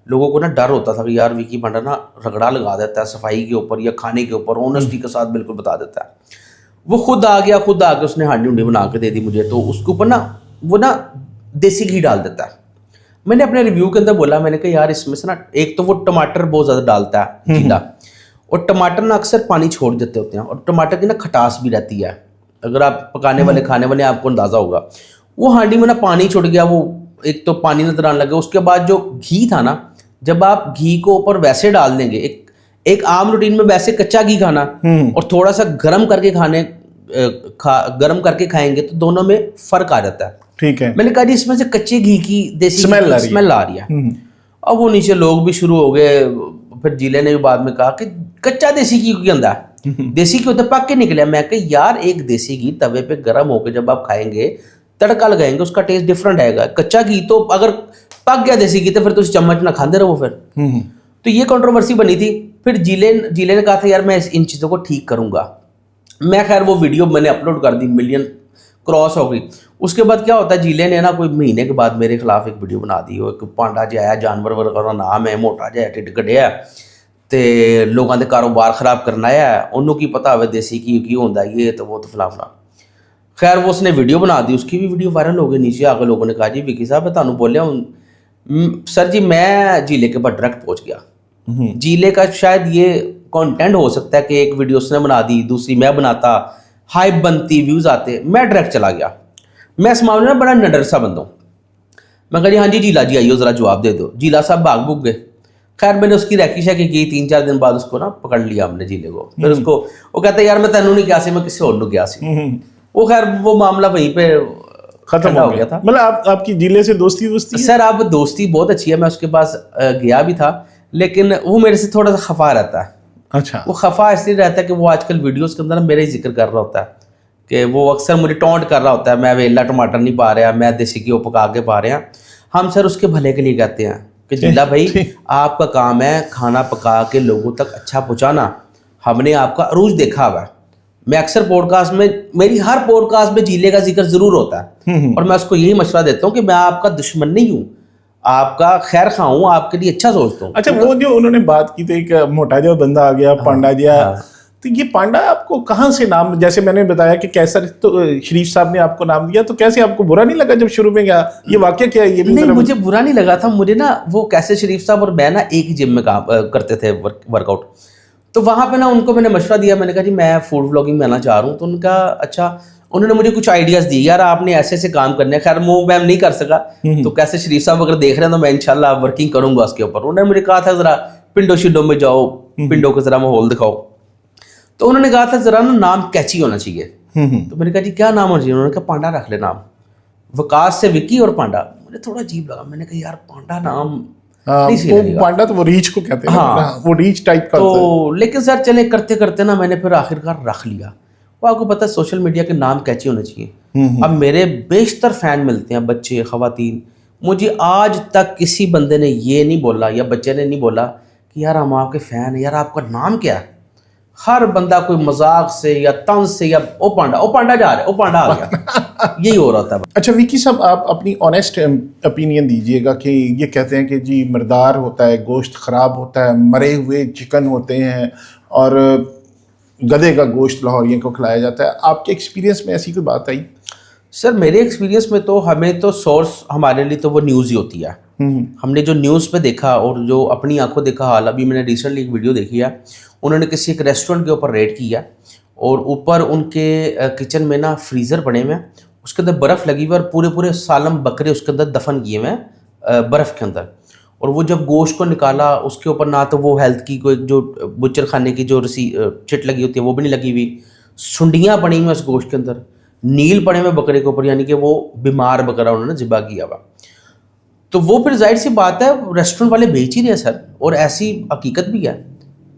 लोगों को ना डर होता था कि यार विकी पांडा ना रगड़ा लगा देता है सफाई के ऊपर या खाने के ऊपर, ऑनेस्टी के साथ बिल्कुल बता देता है। वो खुद आ गया, खुद आके उसने हांडी उंडी बना के दे दी मुझे। तो उसके ऊपर ना वो ना देसी घी डाल देता है। मैंने अपने रिव्यू के अंदर बोला, मैंने कहा यार इसमें से ना, एक तो वो टमाटर बहुत ज़्यादा डालता है जीला, और टमाटर ना अक्सर पानी छोड़ देते होते हैं, और टमाटर की ना खटास भी रहती है। अगर आप पकाने वाले खाने वाले आपको अंदाज़ा होगा। वो हांडी में ना पानी छुट गया, वो एक तो पानी नजर आने लगा। उसके बाद जो घी था ना, जब आप घी को ऊपर वैसे डाल देंगे, एक आम रूटीन में वैसे कच्चा घी खाना और थोड़ा सा गर्म करके गर्म करके खाएंगे तो दोनों में फर्क आ जाता है। ठीक है। मैंने कहा जी इसमें से कच्चे घी की देसी स्मेल आ रही है। अब वो नीचे लोग भी शुरू हो गए। फिर जिले ने भी बाद में कहा कि कच्चा देसी घी क्यों अंदा है, देसी घी तो पक के निकले। मैं कहा यार एक देसी घी तवे पे गर्म होकर जब आप खाएंगे, तड़का लगाएंगे, उसका टेस्ट डिफरेंट आएगा। कच्चा घी तो अगर पक गया देसी घी तो फिर तो चम्मच ना खाते रहो फिर। तो ये कंट्रोवर्सी बनी थी। फिर जिले ने कहा था यार मैं इन चीज़ों को ठीक करूंगा। मैं खैर वो वीडियो मैंने अपलोड कर दी, मिलियन क्रॉस हो गई। उसके बाद क्या होता है, जिले ने ना कोई महीने के बाद मेरे खिलाफ एक वीडियो बना दी। एक पांडा जो आया जानवर वर्गा नाम है, मोटा जो टिड कढ़िया ते लोगों के कारोबार खराब करना है, उन्होंने की पता हो देसी की होंदा ये तो वो तो फला फला। खैर वो उसने वीडियो बना दी, उसकी भी वीडियो वायरल हो गई। नीचे आकर लोगों ने कहा जी विकी साहब मैं तुहानू बोलिया सर जी, मैं जिले के पर डायरेक्ट पहुंच गया। जिले का शायद ये कंटेंट हो सकता है कि एक वीडियो उसने बना दी, दूसरी मैं बनाता, हाइप बनती, व्यूज आते, मैं डायरेक्ट चला गया। मैं इस मामले में बड़ा निडर सा बंदा हूँ। मैं कहा जी हाँ जी जिला जी आइयो जरा जवाब दे दो। जिला साहब भाग भूग गए। खैर मैंने उसकी रैकी शैकी की, 3-4 दिन बाद उसको ना पकड़ लिया हमने जिले को। फिर उसको वो कहता है यार मैं तेनू नहीं गया सी, मैं किसी और को गया सी। वो खैर वो मामला वहीं पे खत्म हो गया था। मतलब आपकी जिले से दोस्ती सर अब दोस्ती बहुत अच्छी है। मैं उसके पास गया भी था, लेकिन वो मेरे से थोड़ा सा खफा रहता है। अच्छा। वो खफा इसलिए रहता है कि वो आजकल वीडियोस के अंदर मेरा ही जिक्र कर रहा होता है कि वो अक्सर मुझे टॉन्ट कर रहा होता है, मैं वेला टमाटर नहीं पा रहा, मैं देसी घी पका के पा रहा। हम सर उसके भले के लिए कहते हैं कि जिला भाई आपका काम है खाना पका के लोगों तक अच्छा पहुँचाना। हमने आपका अरूज देखा हुआ है। मैं अक्सर पॉडकास्ट में, मेरी हर पॉडकास्ट में जिले का जिक्र जरूर होता है, और मैं उसको यही मशवरा देता हूँ कि मैं आपका दुश्मन नहीं हूँ, आपका खैर खा हूँ, आपके लिए अच्छा सोचता हूँ। अच्छा, वो जो उन्होंने बात की थी, एक मोटा जो बंदा आ गया, पांडा जिया, तो ये पांडा आपको कहाँ से नाम, जैसे मैंने बताया कि कैसर तो शरीफ साहब ने आपको नाम दिया, तो कैसे आपको बुरा नहीं लगा जब शुरू में गया? ये वाकया क्या है? ये भी नहीं, मुझे बुरा नहीं लगा था। मुझे ना वो कैसर शरीफ साहब और मैं ना एक ही जिम में काम करते थे, वर्कआउट। तो वहाँ पे ना उनको मैंने मशवरा दिया, मैंने कहा जी मैं फूड व्लॉगिंग में आना चाह रहा हूँ। तो उनका अच्छा, उन्होंने मुझे कुछ आइडियाज़ दिए, यार आपने ऐसे ऐसे काम करने हैं। खैर वो मैं नहीं कर सका, तो कैसे शरीफ साहब अगर देख रहे हैं तो मैं इंशाल्लाह वर्किंग करूंगा उसके ऊपर। उन्होंने मुझे कहा था ज़रा पिंडो शिंडो में जाओ, पिंडो को ज़रा माहौल दिखाओ। तो उन्होंने कहा था ज़रा ना नाम कैची होना चाहिए। तो मैंने कहा जी क्या नाम होना चाहिए? उन्होंने कहा पांडा रख ले नाम, वकास से विकी और पांडा। मुझे थोड़ा अजीब लगा, मैंने कहा यार पांडा नाम वो पांडा तो वो रीच को कहते हैं। हाँ, वो रीच टाइप का तो लेकिन सर चले करते करते ना मैंने फिर आखिरकार रख लिया। वो आपको पता है सोशल मीडिया के नाम कैची होने चाहिए। अब मेरे बेशतर फैन मिलते हैं, बच्चे खवातीन। मुझे आज तक किसी बंदे ने ये नहीं बोला या बच्चे ने नहीं बोला कि यार हम आपके फ़ैन हैं, यार आपका नाम क्या है। हर बंदा कोई मजाक से या तंज से या ओ पांडा जा रहा है, ओ पांडा आ गया, यही हो रहा था। अच्छा विकी साहब, आप अपनी ऑनेस्ट ओपिनियन दीजिएगा कि ये कहते हैं कि जी मर्दार होता है, गोश्त ख़राब होता है, मरे हुए चिकन होते हैं और गधे का गोश्त लाहौरियों को खिलाया जाता है। आपके एक्सपीरियंस में ऐसी कोई बात आई? सर मेरे एक्सपीरियंस में तो हमें तो सोर्स हमारे लिए तो वो न्यूज़ ही होती है। हमने जो न्यूज़ पे देखा और जो अपनी आंखों देखा हाल, अभी मैंने रिसेंटली एक वीडियो देखी है, उन्होंने किसी एक रेस्टोरेंट के ऊपर रेड किया और ऊपर उनके किचन में ना फ्रीज़र पड़े हुए हैं, उसके अंदर बर्फ़ लगी हुई है और पूरे पूरे सालम बकरे उसके अंदर दफन किए हुए हैं बर्फ़ के अंदर। और वो जब गोश्त को निकाला उसके ऊपर ना तो वो हेल्थ की कोई जो बुचर खाने की जो चिट लगी होती है वो भी नहीं लगी हुई, सुंडियाँ पड़ी हुई उस गोश्त के अंदर, नील पड़े हुए बकरे के ऊपर, यानी कि वो बीमार बकरा उन्होंने ज़िबा किया हुआ। तो वो फिर जाहिर सी बात है रेस्टोरेंट वाले बेच ही रहे हैं सर, और ऐसी हकीकत भी है।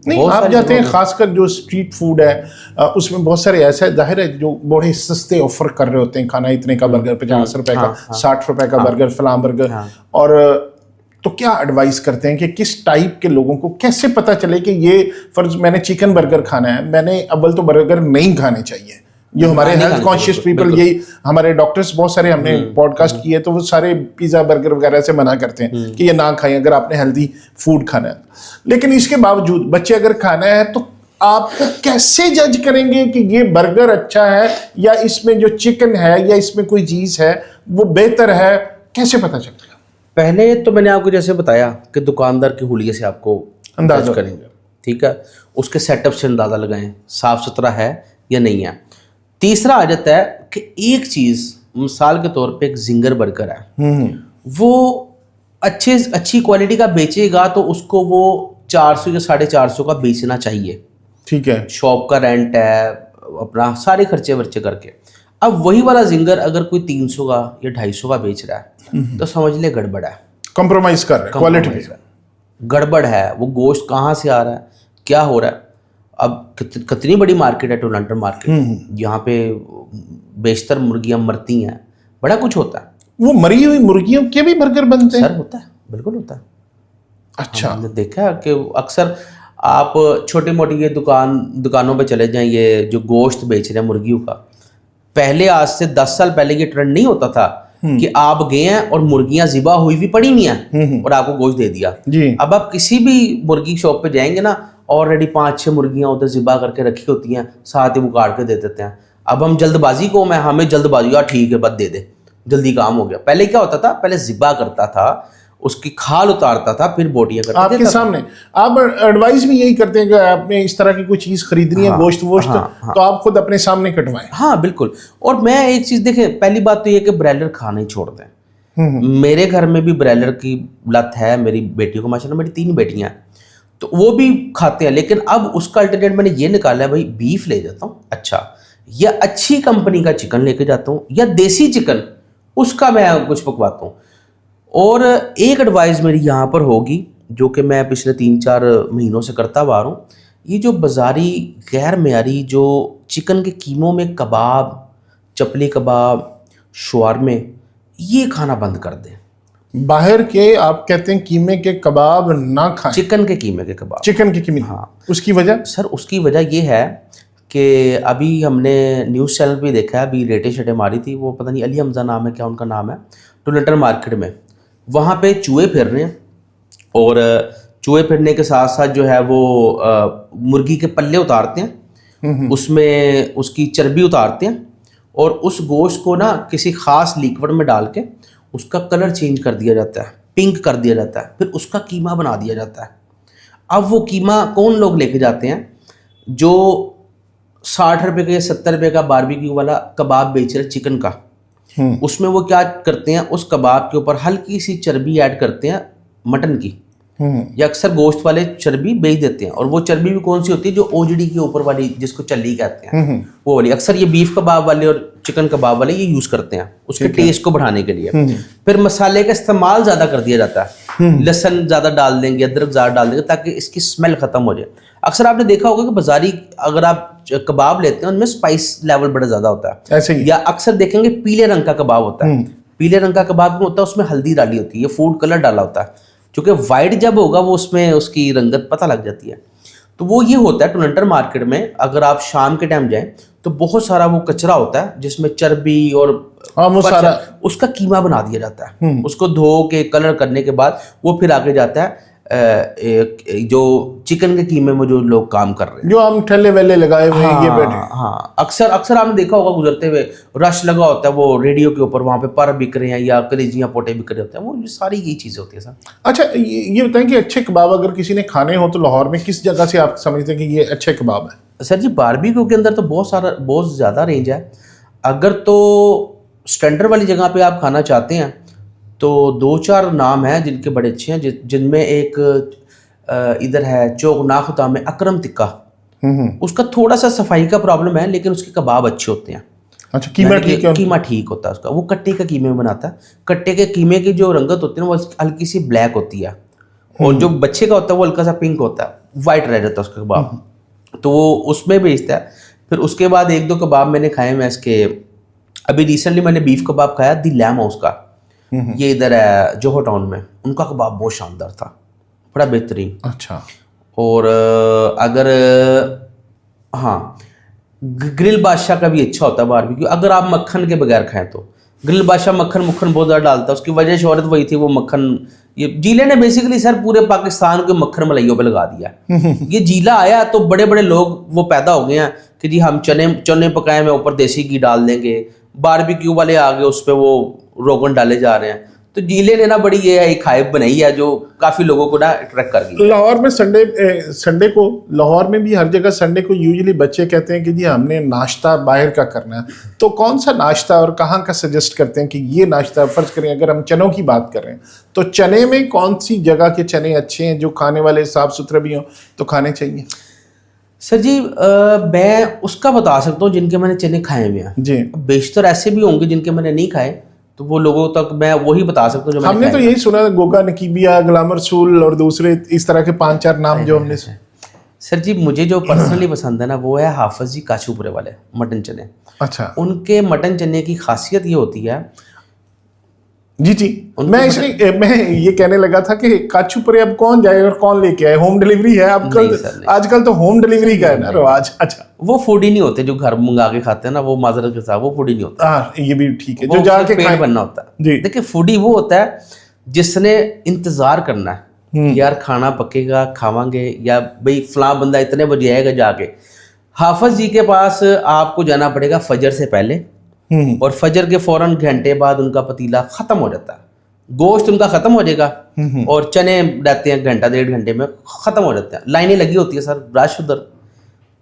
नहीं, बहुत आप सारी जाते हैं जगहों खासकर जो स्ट्रीट फूड है उसमें बहुत सारे ऐसा है, जाहिर है जो बड़े सस्ते ऑफर कर रहे होते हैं, खाना इतने का बर्गर 50 रुपए का, 60 रुपए का बर्गर, फलां बर्गर। और तो क्या एडवाइस करते हैं कि किस टाइप के लोगों को कैसे पता चले कि ये फर्ज मैंने चिकन बर्गर खाना है, मैंने अव्वल तो बर्गर नहीं खाने चाहिए। जो हमारे नहीं हेल्थ खाने कॉन्शियस चाहिए, पीपल, यही हमारे डॉक्टर्स बहुत सारे हमने पॉडकास्ट किए तो वो सारे पिज्जा बर्गर वगैरह से मना करते हैं कि ये ना खाएं अगर आपने हेल्दी फूड खाना है। लेकिन इसके बावजूद बच्चे अगर खाना है तो आपको कैसे जज करेंगे कि ये बर्गर अच्छा है या इसमें जो चिकन है या इसमें कोई चीज है वो बेहतर है, कैसे पता चलेगा? पहले तो मैंने आपको जैसे बताया कि दुकानदार के हुलिये से आपको अंदाजा जज करेंगे, ठीक है, उसके सेटअप से अंदाज़ा लगाएं साफ़ सुथरा है या नहीं है। तीसरा आ जाता है कि एक चीज़ मिसाल के तौर पे एक जिंगर बर्गर है, वो अच्छी क्वालिटी का बेचेगा तो उसको वो 400 या 450 का बेचना चाहिए, ठीक है, शॉप का रेंट है, अपना सारे खर्चे वर्चे करके। अब वही वाला जिंगर अगर कोई 300 का या 250 का बेच रहा है तो समझ ले गड़बड़ है, कॉम्प्रोमाइज कर रहे हैं क्वालिटी पे, गड़बड़ है। वो गोश्त कहाँ से आ रहा है, क्या हो रहा है। अब कितनी बड़ी मार्केट है टोरंटो मार्केट, यहाँ पे बेशतर मुर्गियाँ मरती हैं, बड़ा कुछ होता है। वो मरी हुई मुर्गियों के भी बर्गर बनते हैं? सर होता है, बिल्कुल होता है। अच्छा, हमने देखा कि अक्सर आप छोटी मोटी ये दुकानों पे चले जाएं, ये जो गोश्त बेच रहे हैं मुर्गियों का, पहले आज से 10 साल पहले ये ट्रेंड नहीं होता था कि आप गए हैं और मुर्गियां ज़िबा हुई भी पड़ी नहीं है और आपको गोश्त दे दिया जी। अब आप किसी भी मुर्गी शॉप पे जाएंगे ना, ऑलरेडी 5-6 मुर्गियां उधर ज़िबा करके रखी होती हैं, साथ ही वो काट के दे देते हैं। अब हम जल्दबाजी को हमें जल्दबाजी, यार ठीक है बस दे दे, जल्दी काम हो गया। पहले क्या होता था, पहले ज़िबा करता था, उसकी खाल उतारता था, फिर बोटियां करता था आपके सामने। आप एडवाइस भी यही करते हैं कि आपने इस तरह की कोई चीज खरीदनी है, गोश्त वोश्त, तो आप खुद अपने सामने कटवाएं। हाँ बिल्कुल। और मैं एक चीज देखें, पहली बात तो ये कि ब्रायलर खाना ही छोड़ दें। मेरे घर में भी ब्रायलर की लत है, मेरी बेटी को, माशाल्लाह मेरी 3 बेटियां हैं, तो वो भी खाते हैं। लेकिन अब उसका अल्टरनेट मैंने ये निकाला है, भाई बीफ ले जाता हूँ अच्छा, या अच्छी कंपनी का चिकन लेके जाता हूँ, या देसी चिकन उसका मैं कुछ पकवाता हूँ। और एक एडवाइस मेरी यहाँ पर होगी जो कि मैं पिछले 3-4 महीनों से करता हुआ रहा हूँ, ये जो बाज़ारी गैर मेयारी जो चिकन के कीमों में कबाब, चपली कबाब, शवारमे, ये खाना बंद कर दें। बाहर के आप कहते हैं कीमे के कबाब ना खाएं, चिकन के कीमे के कबाब, चिकन के कीमे। हाँ। उसकी वजह? सर उसकी वजह ये है कि अभी हमने न्यूज़ चैनल पे देखा है, अभी रेटे शटे मारी थी, वो पता नहीं अली हमजा नाम है, क्या उनका नाम है, टोरंटो मार्केट में, वहाँ पे चूहे फिर रहे हैं, और चूहे फिरने के साथ साथ जो है वो मुर्गी के पल्ले उतारते हैं, उसमें उसकी चर्बी उतारते हैं, और उस गोश्त को ना किसी ख़ास लिक्विड में डाल के उसका कलर चेंज कर दिया जाता है, पिंक कर दिया जाता है, फिर उसका कीमा बना दिया जाता है। अब वो कीमा कौन लोग लेके जाते हैं, जो 60 रुपये का या 70 रुपये का बारबेक्यू वाला कबाब बेच रहे चिकन का, उसमें वो क्या करते हैं, उस कबाब के ऊपर हल्की सी चर्बी ऐड करते हैं मटन की, या अक्सर गोश्त वाले चर्बी बेच देते हैं। और वो चर्बी भी कौन सी होती है, जो ओजड़ी के ऊपर वाली, जिसको चल्ली कहते हैं, वो वाली। अक्सर ये बीफ कबाब वाले और चिकन कबाब वाले ये यूज़ करते हैं उसके टेस्ट को बढ़ाने के लिए। फिर मसाले का इस्तेमाल ज़्यादा कर दिया जाता है, लहसुन ज़्यादा डाल देंगे, अदरक ज़्यादा डाल देंगे, ताकि इसकी स्मेल ख़त्म हो जाए। अक्सर आपने देखा होगा कि बाजारी अगर आप कबाब लेते हैं उनमें स्पाइस लेवल बड़ा ज़्यादा होता है, ऐसे ही। या अक्सर देखेंगे पीले रंग का कबाब होता है, पीले रंग का कबाब में होता है, उसमें हल्दी डाली होती है, ये फूड कलर डाला होता है, क्योंकि वाइट जब होगा वो उसमें उसकी रंगत पता लग जाती है। तो वो ये होता है टोरंटो मार्केट में, अगर आप शाम के टाइम जाएं तो बहुत सारा वो कचरा होता है जिसमें चर्बी और वो सारा उसका कीमा बना दिया जाता है। उसको धो के कलर करने के बाद वो फिर आगे जाता है जो चिकन के कीमे में जो लोग काम कर रहे हैं, जो हम ठेले वेले लगाए हुए हैं, ये बैठे। हाँ, अक्सर आपने देखा होगा गुजरते हुए रश लगा होता है, वो रेडियो के ऊपर वहाँ पे पर बिक रहे हैं या कलेजियाँ पोटे बिक रहे होते हैं, वो सारी यही चीज़ें होती है सर। अच्छा, ये बताएं कि अच्छे कबाब अगर किसी ने खाने हो तो लाहौर में किस जगह से आप समझते हैं कि ये अच्छे कबाब है? सर जी बारबेक्यू के अंदर तो बहुत ज़्यादा रेंज है। अगर तो स्टैंडर्ड वाली जगह पे आप खाना चाहते हैं तो 2-4 नाम हैं जिनके बड़े अच्छे हैं, जिनमें एक इधर है चौकनाखुता में अकरम तिक्का, उसका थोड़ा सा सफाई का प्रॉब्लम है, लेकिन उसके कबाब अच्छे होते हैं। अच्छा, कीमा ठीक है? कीमा ठीक होता है उसका, वो कट्टे का कीमे में बनाता है। कट्टे के कीमे की जो रंगत होती है ना वो हल्की सी ब्लैक होती है, और जो बच्चे का होता है वो हल्का सा पिंक होता है। वाइट रह जाता है उसका कबाब, तो वो उसमें बेचता है। फिर उसके बाद एक दो कबाब मैंने खाए मैं इसके, अभी रिसेंटली मैंने बीफ कबाब खाया दी लैम हाउस का, ये इधर है जोहो टाउन में, उनका कबाब बहुत शानदार था, बड़ा बेहतरीन। अच्छा। और अगर हाँ, ग्रिल बादशाह का भी अच्छा होता है बारबेक्यू, अगर आप मक्खन के बगैर खाएं तो। ग्रिल बादशाह मक्खन बहुत ज़्यादा डालता है, उसकी वजह शोहरत वही थी, वो मक्खन, ये जीले ने बेसिकली सर पूरे पाकिस्तान को मक्खन मलाइयों पे लगा दिया। ये जीला आया तो बड़े बड़े लोग वो पैदा हो गए हैं कि जी हम चने पकाए में ऊपर देसी घी डाल देंगे, बारबेक्यू वाले आ गए उस पर वो रोगन डाले जा रहे हैं। तो जीले ने ना बड़ी ये एक हाइप बनाई है जो काफ़ी लोगों को ना अट्रैक्ट कर गई। लाहौर में संडे को, लाहौर में भी हर जगह संडे को यूजुअली बच्चे कहते हैं कि जी हमने नाश्ता बाहर का करना है, तो कौन सा नाश्ता और कहाँ का सजेस्ट करते हैं कि ये नाश्ता, फर्ज करें अगर हम चनों की बात कर रहे हैं तो चने में कौन सी जगह के चने अच्छे हैं जो खाने वाले साफ सुथरे भी हों तो खाने चाहिए? सर जी मैं उसका बता सकता हूँ जिनके मैंने चने खाए हुए हैं जी। बेशतर ऐसे भी होंगे जिनके मैंने नहीं खाए, तो वो लोगों तक मैं वही बता सकता हूँ जो हमने तो यही सुना है, गोगा नकीबिया, गुलाम रसूल और दूसरे इस तरह के 5-4 नाम जो हमने सर जी मुझे जो पर्सनली पसंद है ना वो है हाफिज जी काशूपुरे वाले मटन चने। अच्छा। उनके मटन चने की खासियत ये होती है जी मैं इसलिए मैं ये कहने लगा था कि काचूपुरे अब कौन जाए और कौन लेके आए, होम डिलीवरी है आजकल तो होम डिलीवरी का है ना रवाज। अच्छा, वो फूड ही नहीं होते जो घर मंगा के खाते हैं ना, वो माजरत के साथ वो फूड ही नहीं होता। हाँ ये भी ठीक है, जो जाके पेट बनना होता है। देखिए फूडी वो होता है जिसने इंतजार करना है यार खाना पकेगा खावांगे, या भाई फला बंदा इतने बजे आएगा जाके। हाफिज जी के पास आपको जाना पड़ेगा फजर से पहले, और फजर के फौरन घंटे बाद उनका पतीला खत्म हो जाता है, गोश्त उनका खत्म हो जाएगा और चने रहते हैं घंटा 1.5 घंटे में खत्म हो जाते हैं। लाइनें लगी होती है सर, रश उधर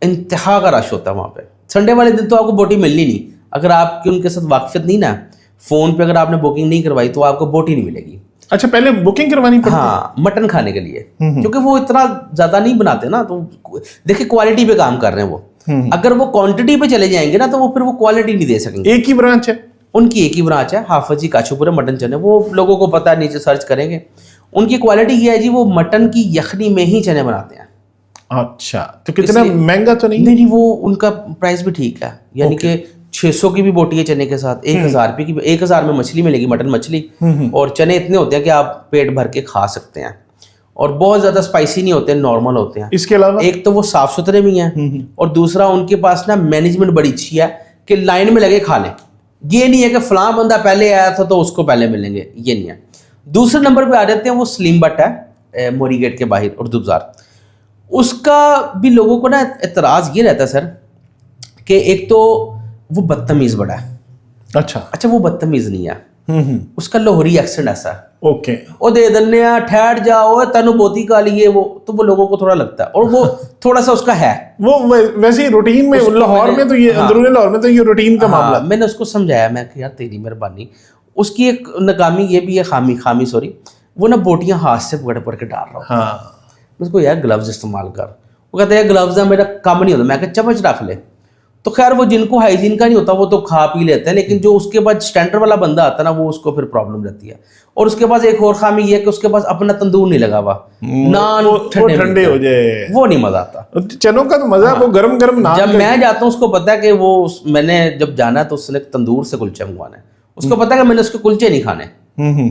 इंतहा का रश होता है वहाँ पे। संडे वाले दिन तो आपको बोटी मिलनी नहीं, अगर आपकी उनके साथ वाकफियत नहीं ना, फोन पे अगर आपने बुकिंग नहीं करवाई तो आपको बोटी नहीं मिलेगी। अच्छा, पहले बुकिंग करवानी पड़ती है? हाँ, मटन खाने के लिए, क्योंकि वो इतना ज्यादा नहीं बनाते ना, तो देखिए क्वालिटी पे काम कर रहे हैं वो। अगर वो क्वांटिटी पे चले जाएंगे ना तो वो फिर वो क्वालिटी नहीं दे सकेंगे। एक ही ब्रांच है उनकी, एक ही ब्रांच है हाफिज जी काशूपुरे मटन चने, वो लोगों को पता है, नीचे सर्च करेंगे। उनकी क्वालिटी ये है जी, वो मटन की यखनी में ही चने बनाते हैं। अच्छा, तो कितना महंगा तो नहीं? नहीं, वो उनका प्राइस भी ठीक है, यानी कि 600 की भी बोटी है चने के साथ, 1000 रुपये की, 1000 में मछली मिलेगी, मटन मछली, और चने इतने होते हैं कि आप पेट भर के खा सकते हैं, और बहुत ज्यादा स्पाइसी नहीं होते, नॉर्मल होते हैं। इसके अलावा एक तो वो साफ सुथरे भी हैं, और दूसरा उनके पास ना मैनेजमेंट बड़ी अच्छी है कि लाइन में लगे खा लें। ये नहीं है कि फलां बंदा पहले आया था तो उसको पहले मिलेंगे, ये नहीं है। दूसरे नंबर पे आ जाते हैं वो सलीम भट्ट है मोरी गेट के बाहर उर्दू बाजार। उसका भी लोगों को ना एतराज ये रहता है सर कि एक तो वो बदतमीज बड़ा है। अच्छा, वो बदतमीज नहीं है, उसका लोहरी एक्सेंट ऐसा है, ओके, वो दे दन्ने ठहर जाओ तनु पोती का लिए, वो तो वो लोगों को थोड़ा लगता है, और वो थोड़ा सा उसका है वो वैसे ही रूटीन में। लाहौर में तो ये अंदरूनी लाहौर में तो ये रूटीन का मामला। मैंने उसको समझाया, मैं कि यार तेरी मेहरबानी। उसकी एक नाकामी ये भी है, खामी सॉरी, वो ना बोटियां हाथ से पकड़ पकड़ के डाल रहा हूँ। उसको यार ग्लव्स इस्तेमाल कर, वो कहते हैं ग्लव्स है मेरा काम नहीं होता। मैं कहा चम्मच रख ले। तो खैर वो जिनको हाइजीन का नहीं होता वो तो खा पी लेते हैं, लेकिन जो उसके बाद स्टैंडर्ड वाला बंदा आता है ना, वो उसको फिर प्रॉब्लम रहती है। और उसके पास एक और खामी ये है कि उसके पास अपना तंदूर नहीं लगा हुआ, नान ठंडे हो जाए, वो नहीं मजा आता। चनों का तो मजा वो गरम गरम नान। जब मैं जाता हूँ उसको पता है कि वो मैंने जब जाना है तो उसने तंदूर से कुलचे मंगवाना है, उसको पता है कि मैंने उसके कुलचे नहीं खाने,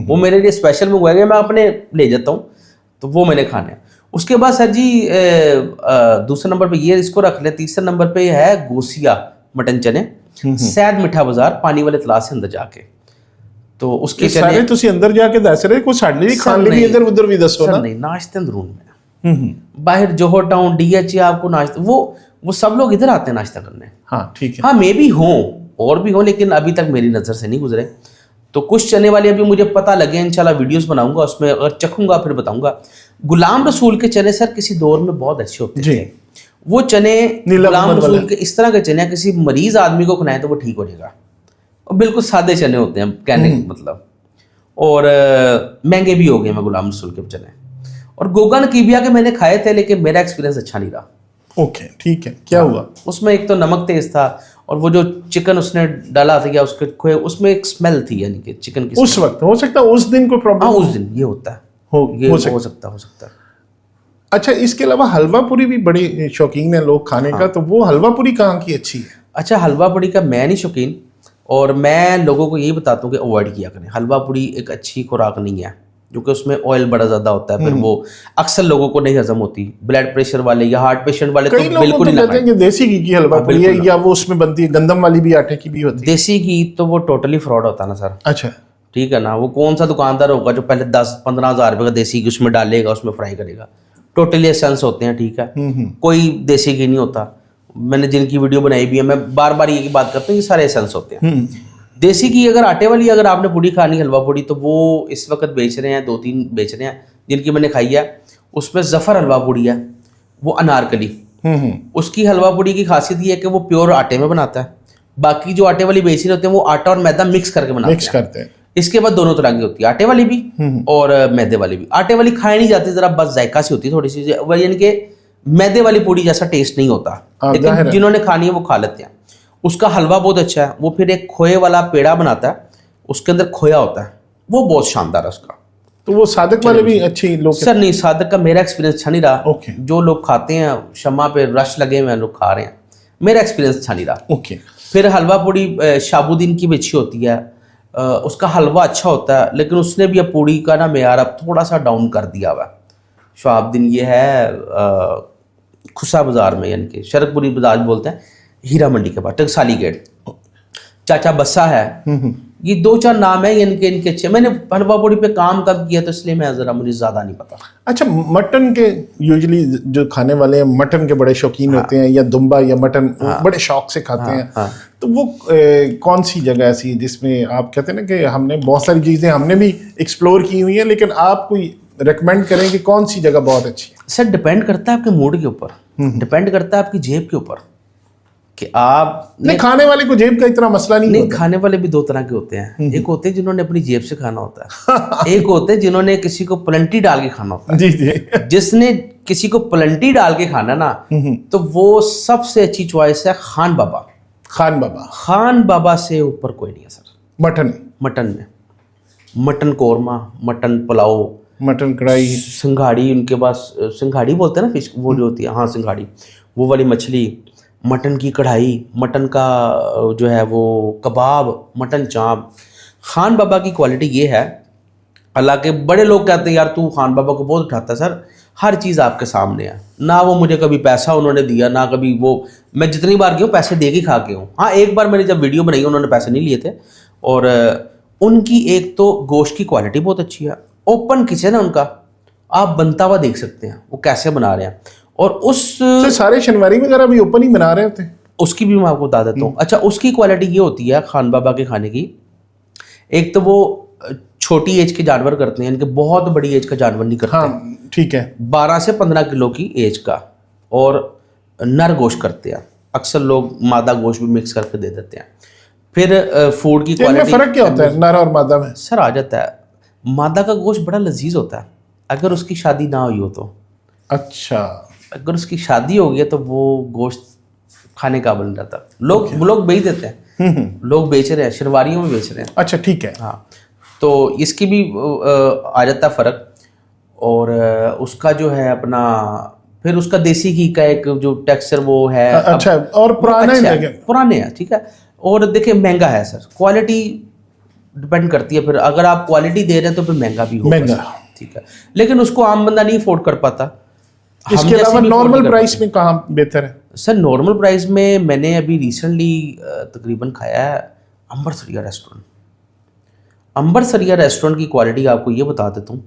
वो मेरे लिए स्पेशल मंगवाएगा, मैं अपने ले जाता हूँ, तो वो मैंने खाने। उसके बाद सर जी दूसरे नंबर पे ये इसको रख ले। तीसरे नंबर पे है गोसिया मटन चने, सैद मिठा बाजार, पानी वाले तलाश से अंदर जाके। तो उसके चने सारे ਤੁਸੀਂ अंदर जाके दस रहे कुछ साडे भी खान लिए इधर उधर भी दसो ना। नहीं, नाश्ते अंदरून में बाहर जोहो टाउन डीएच आपको नाश्ता, वो सब लोग इधर आते हैं नाश्ता करने। हाँ ठीक है, हाँ मे भी हों और भी हों, लेकिन अभी तक मेरी नज़र से नहीं गुजरे। तो कुछ चने वाले अभी मुझे पता लगे, इंशाल्लाह वीडियोस बनाऊंगा, उसमें अगर चखूंगा फिर बताऊंगा। गुलाम रसूल के चने सर किसी दौर में बहुत अच्छे होते थे। वो चने गुलाम रसूल के इस तरह के चने किसी मरीज आदमी को खिलाएं तो वो ठीक हो जाएगा, और बिल्कुल सादे चने होते हैं कहने का मतलब, और महंगे भी हो गए मैं गुलाम रसूल के चने। और गोगा नकीबिया के मैंने खाए थे, लेकिन मेरा एक्सपीरियंस अच्छा नहीं रहा। ओके ठीक है, क्या हुआ उसमें? एक तो नमक तेज था, और वो जो चिकन उसने डाला था या उसके उसमें एक स्मेल थी, यानी कि चिकन की। उस वक्त हो सकता है, उस दिन कोई प्रॉब्लम, उस दिन ये होता है, हो सकता है। अच्छा, इसके अलावा हलवा पूरी भी बड़ी शौकीन है लोग खाने का, तो वो हलवा पूरी कहाँ की अच्छी है? अच्छा, हलवा पूड़ी का मैं नहीं शौकीन, और मैं लोगों को यही बताता हूँ कि अवॉइड किया करें। हलवा पूड़ी एक अच्छी खुराक नहीं है, क्योंकि उसमें ऑयल बड़ा ज़्यादा होता है, फिर वो अक्सर लोगों को नहीं हजम होती। ब्लड प्रेशर वाले या हार्ट पेशेंट वाले तो कई लोग बिल्कुल तो ही ना कहते हैं खाएं। कि देसी घी की हलवा पूरी है, या वो उसमें बनती है गंदम वाली भी, आटे की भी होती है। देसी घी तो वो टोटली फ्रॉड होता है ना सर, अच्छा, ठीक है ना। वो कौन सा दुकानदार होगा जो पहले 10-15 हज़ार रुपये का देसी घी उसमें डालेगा, उसमें फ्राई करेगा? टोटली एसेंस होते हैं, ठीक है। कोई देसी घी नहीं होता। मैंने जिनकी वीडियो बनाई भी है, मैं बार बार ये की बात करता हूँ, ये सारे एसेंस होते हैं। देसी घी अगर आटे वाली अगर आपने पूड़ी खानी, हलवा पूड़ी, तो वो इस वक्त बेच रहे हैं, 2-3 बेच रहे हैं जिनकी मैंने खाई है। उसमें जफ़र हलवा पूड़ी है, वो अनारकली। उसकी हलवा पूड़ी की खासियत ये है कि वो प्योर आटे में बनाता है। बाकी जो आटे वाली बेच रहे होते हैं वो आटा और मैदा मिक्स करके बनाते हैं। मिक्स करते हैं। इसके बाद दोनों तरह की होती है, आटे वाली भी और मैदे वाली भी। आटे वाली खाई नहीं जाती, जरा बस जायका सी होती है थोड़ी सी, यानी कि मैदे वाली पूड़ी जैसा टेस्ट नहीं होता, लेकिन जिन्होंने खानी है वो खा लेते हैं। उसका हलवा बहुत अच्छा है। वो फिर एक खोए वाला पेड़ा बनाता है, उसके अंदर खोया होता है, वो बहुत शानदार है उसका। तो वो सादक वाले भी अच्छी लोग सर नहीं, सादक का मेरा एक्सपीरियंस अच्छा नहीं रहा। ओके। जो लोग खाते हैं शम्मा पे रश लगे हुए हैं, लोग खा रहे हैं, मेरा एक्सपीरियंस अच्छा नहीं रहा। ओके। फिर हलवा पूड़ी शाबुदीन की भी अच्छी होती है, उसका हलवा अच्छा होता है, लेकिन उसने भी अब पूड़ी का ना मेयार अब थोड़ा सा डाउन कर दिया हुआ है। शहाबुद्दीन ये है खुसा बाज़ार में, यानी कि शरकपुरी बाज़ार बोलते हैं, हीरा मंडी के पास, टकसाली गेट। चाचा बस्सा है, ये 2-4 नाम है इनके अच्छे। मैंने हलवा पूड़ी पे काम कब किया, तो इसलिए मैं ज़रा, मुझे ज़्यादा नहीं पता। अच्छा, मटन के यूजुअली जो खाने वाले हैं मटन के बड़े शौकीन होते हैं, या दुम्बा या मटन बड़े शौक से खाते हैं, तो वो कौन सी जगह ऐसी है जिसमें आप कहते हैं ना कि हमने बहुत सारी चीज़ें हमने भी एक्सप्लोर की हुई हैं, लेकिन आप कोई रेकमेंड करें कि कौन सी जगह बहुत अच्छी है? सर डिपेंड करता है आपके मूड के ऊपर, डिपेंड करता है आपकी जेब के ऊपर, कि आप नहीं, खाने वाले को जेब का इतना मसला नहीं होता। खाने वाले भी 2 तरह के होते हैं। एक होते हैं जिन्होंने अपनी जेब से खाना होता है, एक होते हैं जिन्होंने किसी को प्लंटी डाल के खाना होता है। जी जी। जिसने किसी को प्लंटी डाल के खाना ना, तो वो सबसे अच्छी चॉइस है खान बाबा। खान बाबा, खान बाबा से ऊपर कोई नहीं है सर। मटन में mutton korma, mutton pulao, mutton कढ़ाई, सिंघाड़ी, उनके पास सिंघाड़ी बोलते हैं ना फिश, वो जो होती है, हाँ सिंघाड़ी, वो वाली मछली, मटन की कढ़ाई, मटन का जो है वो कबाब, मटन चाप। खान बाबा की क्वालिटी ये है, हालांकि बड़े लोग कहते हैं यार तू खान बाबा को बहुत उठाता है। सर हर चीज़ आपके सामने है ना, वो मुझे कभी पैसा उन्होंने दिया ना, कभी वो, मैं जितनी बार गया हूँ पैसे दे के खा के हूँ। हाँ, एक बार मैंने जब वीडियो बनाई उन्होंने पैसे नहीं लिए थे। और उनकी एक तो गोश्त की क्वालिटी बहुत अच्छी है, ओपन किचन है उनका, आप बनता हुआ देख सकते हैं वो कैसे बना रहे हैं। और उस सारे शनवारी वगैरह भी ओपन ही बना रहे होते हैं, उसकी भी मैं आपको बता देता हूँ। अच्छा, उसकी क्वालिटी ये होती है खान बाबा के खाने की, एक तो वो छोटी एज के जानवर करते हैं, इनके बहुत बड़ी एज का जानवर नहीं करते। हाँ ठीक है। 12 से 15 किलो की एज का, और नर गोश्त करते हैं। अक्सर लोग मादा गोश्त भी मिक्स करके दे देते हैं। फिर फूड की क्वालिटी, फर्क क्या होता है नर और मादा में? सर आ जाता है, मादा का गोश्त बड़ा लजीज होता है अगर उसकी शादी ना हुई हो तो। अच्छा, अगर उसकी शादी हो गई है तो वो गोश्त खाने का बन जाता। लोग बेच देते हैं, लोग बेच रहे हैं, शरवारियों में बेच रहे हैं। अच्छा ठीक है। हाँ, तो इसकी भी आ जाता फ़र्क। और उसका जो है अपना, फिर उसका देसी घी का एक जो टेक्सचर वो है, अच्छा, और पुराने हैं, ठीक है। और देखिए महंगा है सर, क्वालिटी डिपेंड करती है। फिर अगर आप क्वालिटी दे रहे हैं तो फिर महंगा भी होगा, ठीक है। लेकिन उसको आम बंदा नहीं अफोर्ड कर पाता। इसके अलावा नॉर्मल प्राइस में कहाँ बेहतर है? सर नॉर्मल प्राइस में मैंने अभी रिसेंटली तकरीबन खाया है अंबरसरिया रेस्टोरेंट। अंबरसरिया रेस्टोरेंट की क्वालिटी आपको ये बता देता हूँ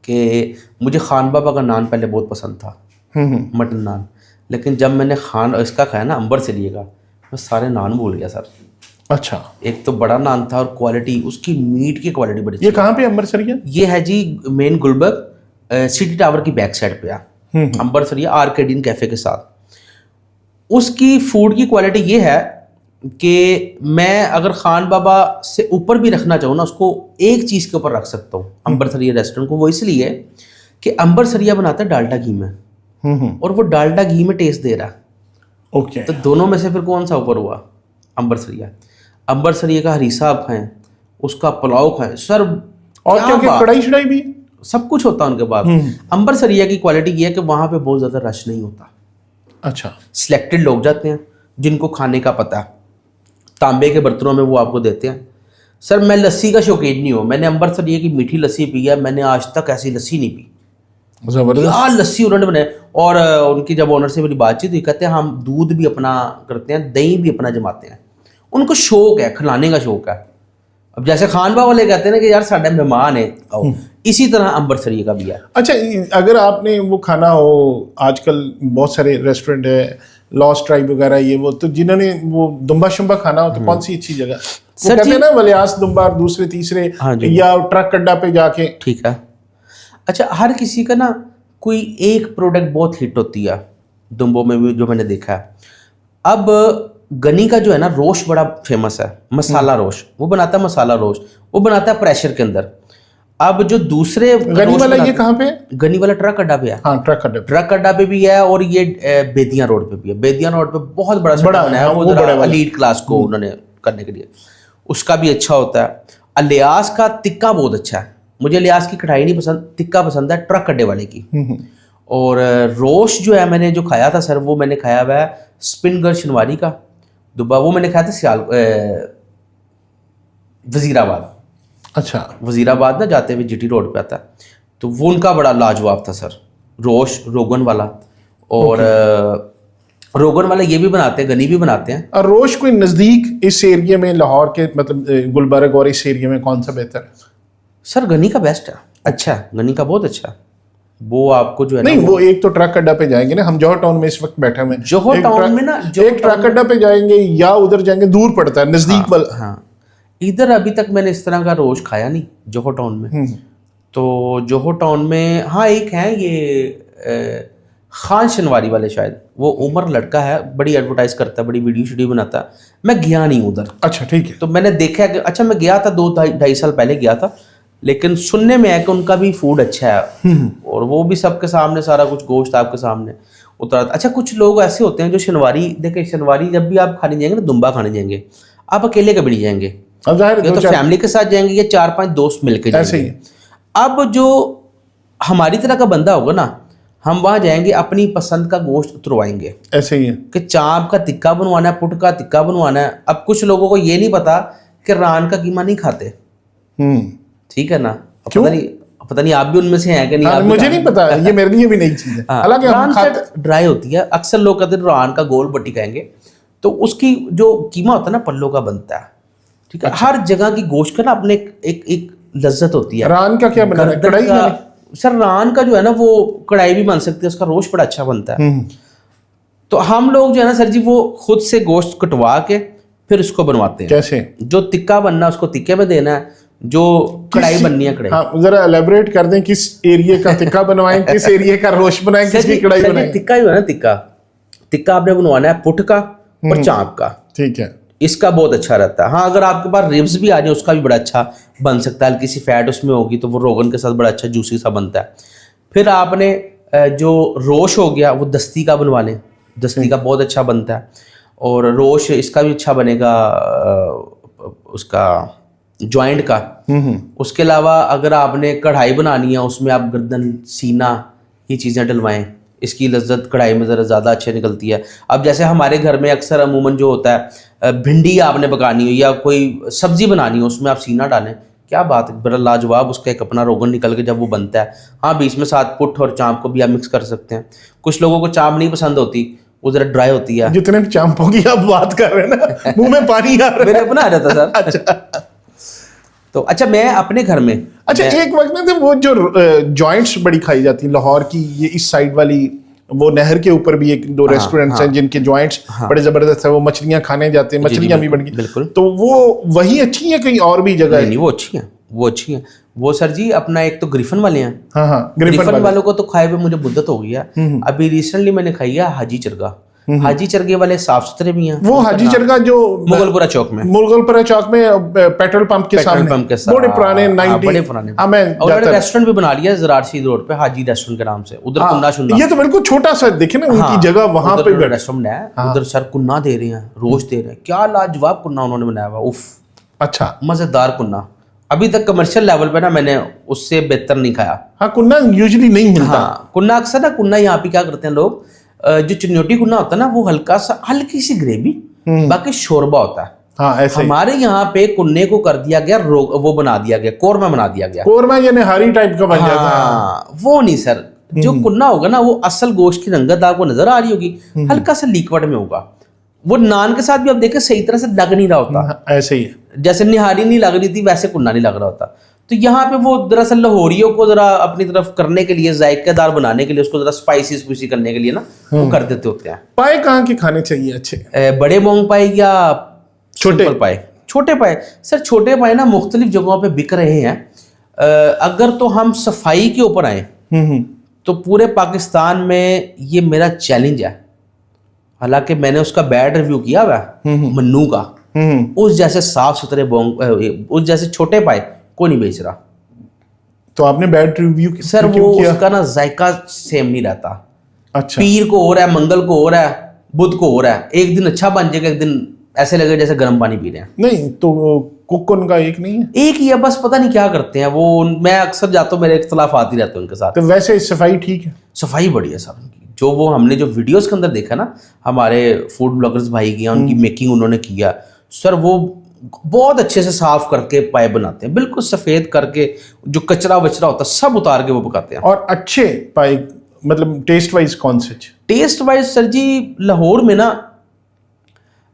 कि मुझे खान बाबा का नान पहले बहुत पसंद था, मटन नान। लेकिन जब मैंने इसका खाया ना अंबरसरिया का, मैं सारे नान भूल गया सर। अच्छा, एक तो बड़ा नान था, और क्वालिटी उसकी, मीट की क्वालिटी बड़ी। ये कहाँ पे अंबरसरिया? ये है जी मेन गुलबर्ग सिटी टावर की बैक साइड पे है अंबरसरिया, आर्केडियन कैफे के साथ। उसकी फूड की क्वालिटी ये है कि मैं अगर खान बाबा से ऊपर भी रखना चाहूँ ना, उसको एक चीज़ के ऊपर रख सकता हूँ अंबरसरिया रेस्टोरेंट को। वो इसलिए कि अंबरसरिया बनाता है डालडा घी में, और वो डालडा घी में टेस्ट दे रहा है। ओके, तो दोनों में से फिर कौन सा ऊपर हुआ? अंबरसरिया। अंबरसरिया का हरीसा आप खाएं, उसका पुलाव खाएं सर। और क्या कढ़ाई शढ़ाई भी? सब कुछ होता है उनके पास। अंबरसरिया की क्वालिटी ये है कि वहाँ पे बहुत ज़्यादा रश नहीं होता। अच्छा, सिलेक्टेड लोग जाते हैं जिनको खाने का पता है, तांबे के बर्तनों में वो आपको देते हैं। सर मैं लस्सी का शौकीन नहीं हूँ, मैंने अंबरसरिया की मीठी लस्सी पी है, मैंने आज तक ऐसी लस्सी नहीं पी। जबरदस्त। क्या लस्सी उन्होंने बनाई। और उनकी जब ओनर से मेरी बातचीत हुई, कहते हैं हम दूध भी अपना करते हैं, दही भी अपना जमाते हैं। उनको शौक है, खिलाने का शौक है। अब जैसे खानवा वाले कहते हैं ना कि यार साढ़े मेहमान है आओ, इसी तरह अंबरसरिया का भी है। अच्छा, अगर आपने वो खाना हो, आजकल बहुत सारे रेस्टोरेंट है, लॉस्ट ट्राइब वगैरह ये वो, तो जिन्होंने वो दुम्बा शुम्बा खाना हो तो कौन सी अच्छी जगह? वो कहते हैं ना वलियास दुम्बा, दूसरे तीसरे, या ट्रक अड्डा पे जाके। ठीक है। अच्छा, हर किसी का ना कोई एक प्रोडक्ट बहुत हिट होती है दुम्बों में भी, जो मैंने देखा है। अब गनी का जो है ना रोश बड़ा फेमस है, मसाला रोश, वो बनाता है मसाला रोश, वो बनाता है प्रेशर के अंदर। अब जो दूसरे गनी वाला ये कहाँ पे? गनी वाला ट्रक अड्डा पे है। हाँ, ट्रक अड्डा पे भी है, और ये बेदिया रोड पे भी है। बेदिया रोड पे बहुत बड़ा बनाया है, वो बड़ा एलीट क्लास को उन्होंने करने के लिए, उसका भी अच्छा होता है। अलियास का टिक्का बहुत अच्छा है, मुझे अलियास की कढ़ाई नहीं पसंद, टिक्का पसंद है ट्रक अड्डे वाले की। और रोश जो है मैंने जो खाया था सर, वो मैंने खाया हुआ है स्पिनगर शनवारी का दुब्बा, वो मैंने खाया था वजीराबाद। अच्छा, वजीराबाद ना जाते हुए जीटी रोड पे आता है, तो वो उनका बड़ा लाजवाब था सर, रोश रोगन वाला। और रोगन वाला ये भी बनाते हैं, गनी भी बनाते हैं। और रोश कोई नज़दीक इस एरिया में, लाहौर के मतलब गुलबर्ग और इस एरिया में कौन सा बेहतर है? सर गनी का बेस्ट है, अच्छा है, गनी का बहुत अच्छा है। वो आपको जो है नहीं, वो एक तो ट्रक अड्डा पे जाएंगे ना, हम जौहर टाउन में इस वक्त बैठे हुए हैं। जौहर टाउन में ना, एक ट्रक अड्डा पे जाएंगे या उधर जाएंगे, दूर पड़ता है, नजदीक वाला। हाँ, इधर अभी तक मैंने इस तरह का रोज खाया नहीं जौहर टाउन में। तो जौहर टाउन में हाँ एक है ये खान शनवारी वाले, शायद वो उमर लड़का है, बड़ी एडवर्टाइज करता है, बड़ी वीडियो शीडियो बनाता है। मैं गया नहीं उधर। अच्छा, ठीक है। तो मैंने देखा कि अच्छा, मैं गया था 2-2.5 साल पहले गया था, लेकिन सुनने में है कि उनका भी फूड अच्छा है, और वो भी सबके सामने सारा कुछ गोश्त आपके सामने उतरा। अच्छा, कुछ लोग ऐसे होते हैं जो शनवारी, देखिए शनवारी जब भी आप खाने जाएंगे ना, दुम्बा खाने जाएंगे, आप अकेले कभी नहीं जाएंगे, या तो फैमिली के साथ जाएंगे या 4-5 दोस्त मिलकर जाएंगे। अब जो हमारी तरह का बंदा होगा ना, हम वहाँ जाएंगे, अपनी पसंद का गोश्त उतरवाएंगे। ऐसे ही है कि चाप का टिक्का बनवाना है, पुट का टिक्का बनवाना है। अब कुछ लोगों को ये नहीं पता कि रान का कीमा नहीं खाते, ठीक है ना। पता नहीं आप भी उनमें से हैं कि नहीं। मुझे नहीं पता, ये मेरे लिए भी नई चीज है। हालांकि रान ड्राई होती है, अक्सर लोग कहते हैं रान का गोल बट्टी कहेंगे, तो उसकी जो कीमा होता है ना पल्लों का बनता है, ठीक है। हर जगह की गोश्त का ना अपने एक लज्जत होती है। रान का क्या बनाना है? कढ़ाई का? सर रान का जो है ना वो कढ़ाई भी बन सकती है, उसका रोश बड़ा अच्छा बनता है। तो हम लोग जो है ना सर जी, वो खुद से गोश्त कटवा के फिर उसको बनवाते हैं। कैसे? जो टिक्का बनना है उसको टिक्के में देना है, जो कढ़ाई बननी है कढ़ाई। हाँ, जरा एलेबोरेट कर दें, किस एरिया का टिक्का बनवाएं, किस एरिया का रोश बनाएं, किसकी कढ़ाई बनाएं? टिक्का जो है ना, टिक्का आपने बनवाना है पुट का और चाप का, ठीक है। इसका बहुत अच्छा रहता है। हाँ, अगर आपके पास रिब्स भी आ जाए उसका भी बड़ा अच्छा बन सकता है, हल्की सी फैट उसमें होगी तो वो रोगन के साथ बड़ा अच्छा जूसी सा बनता है। फिर आपने जो रोश हो गया वो दस्ती का बनवा लें, दस्ती का बहुत अच्छा बनता है। और रोश इसका भी अच्छा बनेगा, उसका जॉइंट का। उसके अलावा अगर आपने कढ़ाई बनानी है, उसमें आप गर्दन सीना ये चीज़ें डलवाएं, इसकी लज्जत कढ़ाई में ज़रा ज़्यादा अच्छी निकलती है। अब जैसे हमारे घर में अक्सर अमूमन जो होता है, भिंडी आपने पकानी हो या कोई सब्जी बनानी हो, उसमें आप सीना डालें, क्या बात है, बड़ा लाजवाब उसका एक अपना रोगन निकल के जब वो बनता है। हाँ, बीच में साथ पुट और चाँप को भी आप मिक्स कर सकते हैं। कुछ लोगों को चाँप नहीं पसंद होती, वो जरा ड्राई होती है। जितने चाँपों की आप बात कर रहे हैं ना, मुंह में पानी आ रहा है। मेरे अपना आ जाता सर। अच्छा, तो अच्छा मैं अपने घर में, अच्छा एक वक्त में तो वो जो जॉइंट्स बड़ी खाई जाती लाहौर की, ये इस साइड वाली, वो नहर के ऊपर भी 1-2 रेस्टोरेंट्स हैं जिनके जॉइंट्स बड़े जबरदस्त है, वो मछलियां खाने जाते हैं, मछलियां भी बड़ी। बिल्कुल। तो वो वही अच्छी है, कहीं और भी जगह है? नहीं, वो अच्छी है, वो अच्छी है। वो सर जी अपना एक तो ग्रिफन वाले हैं। हाँ, ग्रिफन वालों को तो खाए हुए मुझे मुद्दत हो गई है। अभी रिसेंटली मैंने खाई है हाजी चरगा। हाजी चरगे वाले साफ सुथरे भी हैं। वो हाजी चरगा जो मुगलपुरा चौक में, पेट्रोल पंप के सामने, बड़े पुराने 90, बड़े पुराने। और रेस्टोरेंट भी बना लिया ज़रार शीद रोड पे, हाजी रेस्टोरेंट के नाम से। उधर कुन्ना शुन्ना, ये तो बिल्कुल छोटा सा, देखे ना उनकी जगह, वहां पे रेस्टोरेंट है। उधर सर कुन्ना दे रहे हैं, रोज दे रहे हैं, क्या लाजवाब कुन्ना उन्होंने बनाया हुआ, उफ, अच्छा मजेदार कुन्ना। अभी तक कमर्शियल लेवल पे ना मैंने उससे बेहतर नहीं खाया। हाँ, कुन्ना यूजुअली नहीं मिलता। हाँ, कुन्ना अक्सर ना, कुन्ना यहाँ पे क्या करते हैं लोग, जो चिन्योटी कुन्ना होता है ना, वो हल्का सा हल्की सी ग्रेवी, बाकी शोरबा होता है। हाँ, ऐसे हमारे यहाँ पे कुन्ने को कर दिया गया वो बना दिया गया, कोरमा बना दिया गया। कोरमा या निहारी टाइप का बन जाता है। हाँ, वो नहीं सर, जो कुन्ना होगा ना वो असल गोश्त की रंगत आपको नजर आ रही होगी, हल्का सा लिक्विड में होगा। वो नान के साथ भी आप देखें सही तरह से लग नहीं रहा होता, ऐसे ही है। जैसे निहारी नहीं लग रही थी वैसे कुन्ना नहीं लग रहा होता। तो यहाँ पे वो दरअसल लाहौरियों को जरा अपनी तरफ करने के लिए, जायकेदार बनाने के लिए, उसको जरा स्पाइसी स्पाइसी करने के लिए ना वो कर देते होते हैं। पाए कहाँ के खाने चाहिए अच्छे? बड़े मोंग पाए या छोटे? सिंपल पाए? छोटे पाए सर, छोटे पाए ना मुख्तलिफ जगहों पे बिक रहे हैं। अगर तो हम सफाई के ऊपर आए तो पूरे पाकिस्तान में ये मेरा चैलेंज है। हालांकि मैंने उसका बैड रिव्यू किया हुआ है मन्नू का, उस जैसे साफ सुथरे उस जैसे छोटे पाए कोई नहीं बेच रहा। तो आपने बैड रिव्यू सर वो उसका ना जायका सेम नहीं रहता। अच्छा, पीर को हो रहा है, मंगल को हो रहा है, बुध को हो रहा है, एक दिन अच्छा बन जाएगा, एक दिन ऐसे लगेगा जैसे गर्म पानी पी रहे हैं। नहीं तो कुक उनका एक नहीं है? एक ही है बस, पता नहीं क्या करते हैं वो। मैं अक्सर जाता हूँ, मेरे इख्तलाफ आती रहते हैं उनके साथ। तो वैसे सफाई ठीक है? सफाई बढ़िया है सर उनकी। जो वो हमने जो वीडियोस के अंदर देखा ना हमारे फूड ब्लॉगर्स भाई की, उनकी मेकिंग उन्होंने किया सर, वो बहुत अच्छे से साफ करके पाए बनाते हैं, बिल्कुल सफेद करके, जो कचरा वचरा होता है सब उतार के वो पकाते हैं। और अच्छे पाए मतलब टेस्ट वाइज कौन से? टेस्ट वाइज सर जी, लाहौर में ना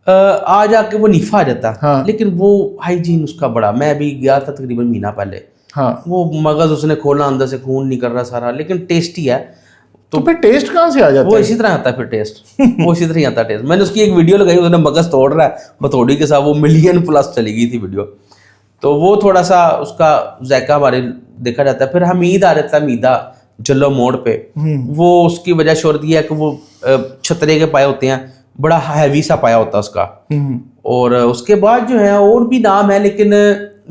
आ जाके वो निफा आ जाता है। हाँ। लेकिन वो हाइजीन उसका बड़ा, मैं अभी गया था तकरीबन महीना पहले। हाँ, वो मगज उसने खोला, अंदर से खून निकल रहा सारा, लेकिन टेस्टी है। तो फिर टेस्ट कहाँ से आ जाता वो है? इसी तरह आता है फिर टेस्ट वो इसी तरह ही आता है टेस्ट। मैंने उसकी एक वीडियो लगाई, उसने मगज तोड़ रहा है हथौड़ी के साथ, वो मिलियन प्लस चली गई थी वीडियो। तो वो थोड़ा सा उसका जायका हमारे देखा जाता है। फिर हमीद आ रहता है, मीदा जल्लो मोड़ पे, वो उसकी वजह शोर दिया है कि वो छतरे के पाए होते हैं, बड़ा हैवी सा पाया होता है उसका। और उसके बाद जो है और भी नाम है, लेकिन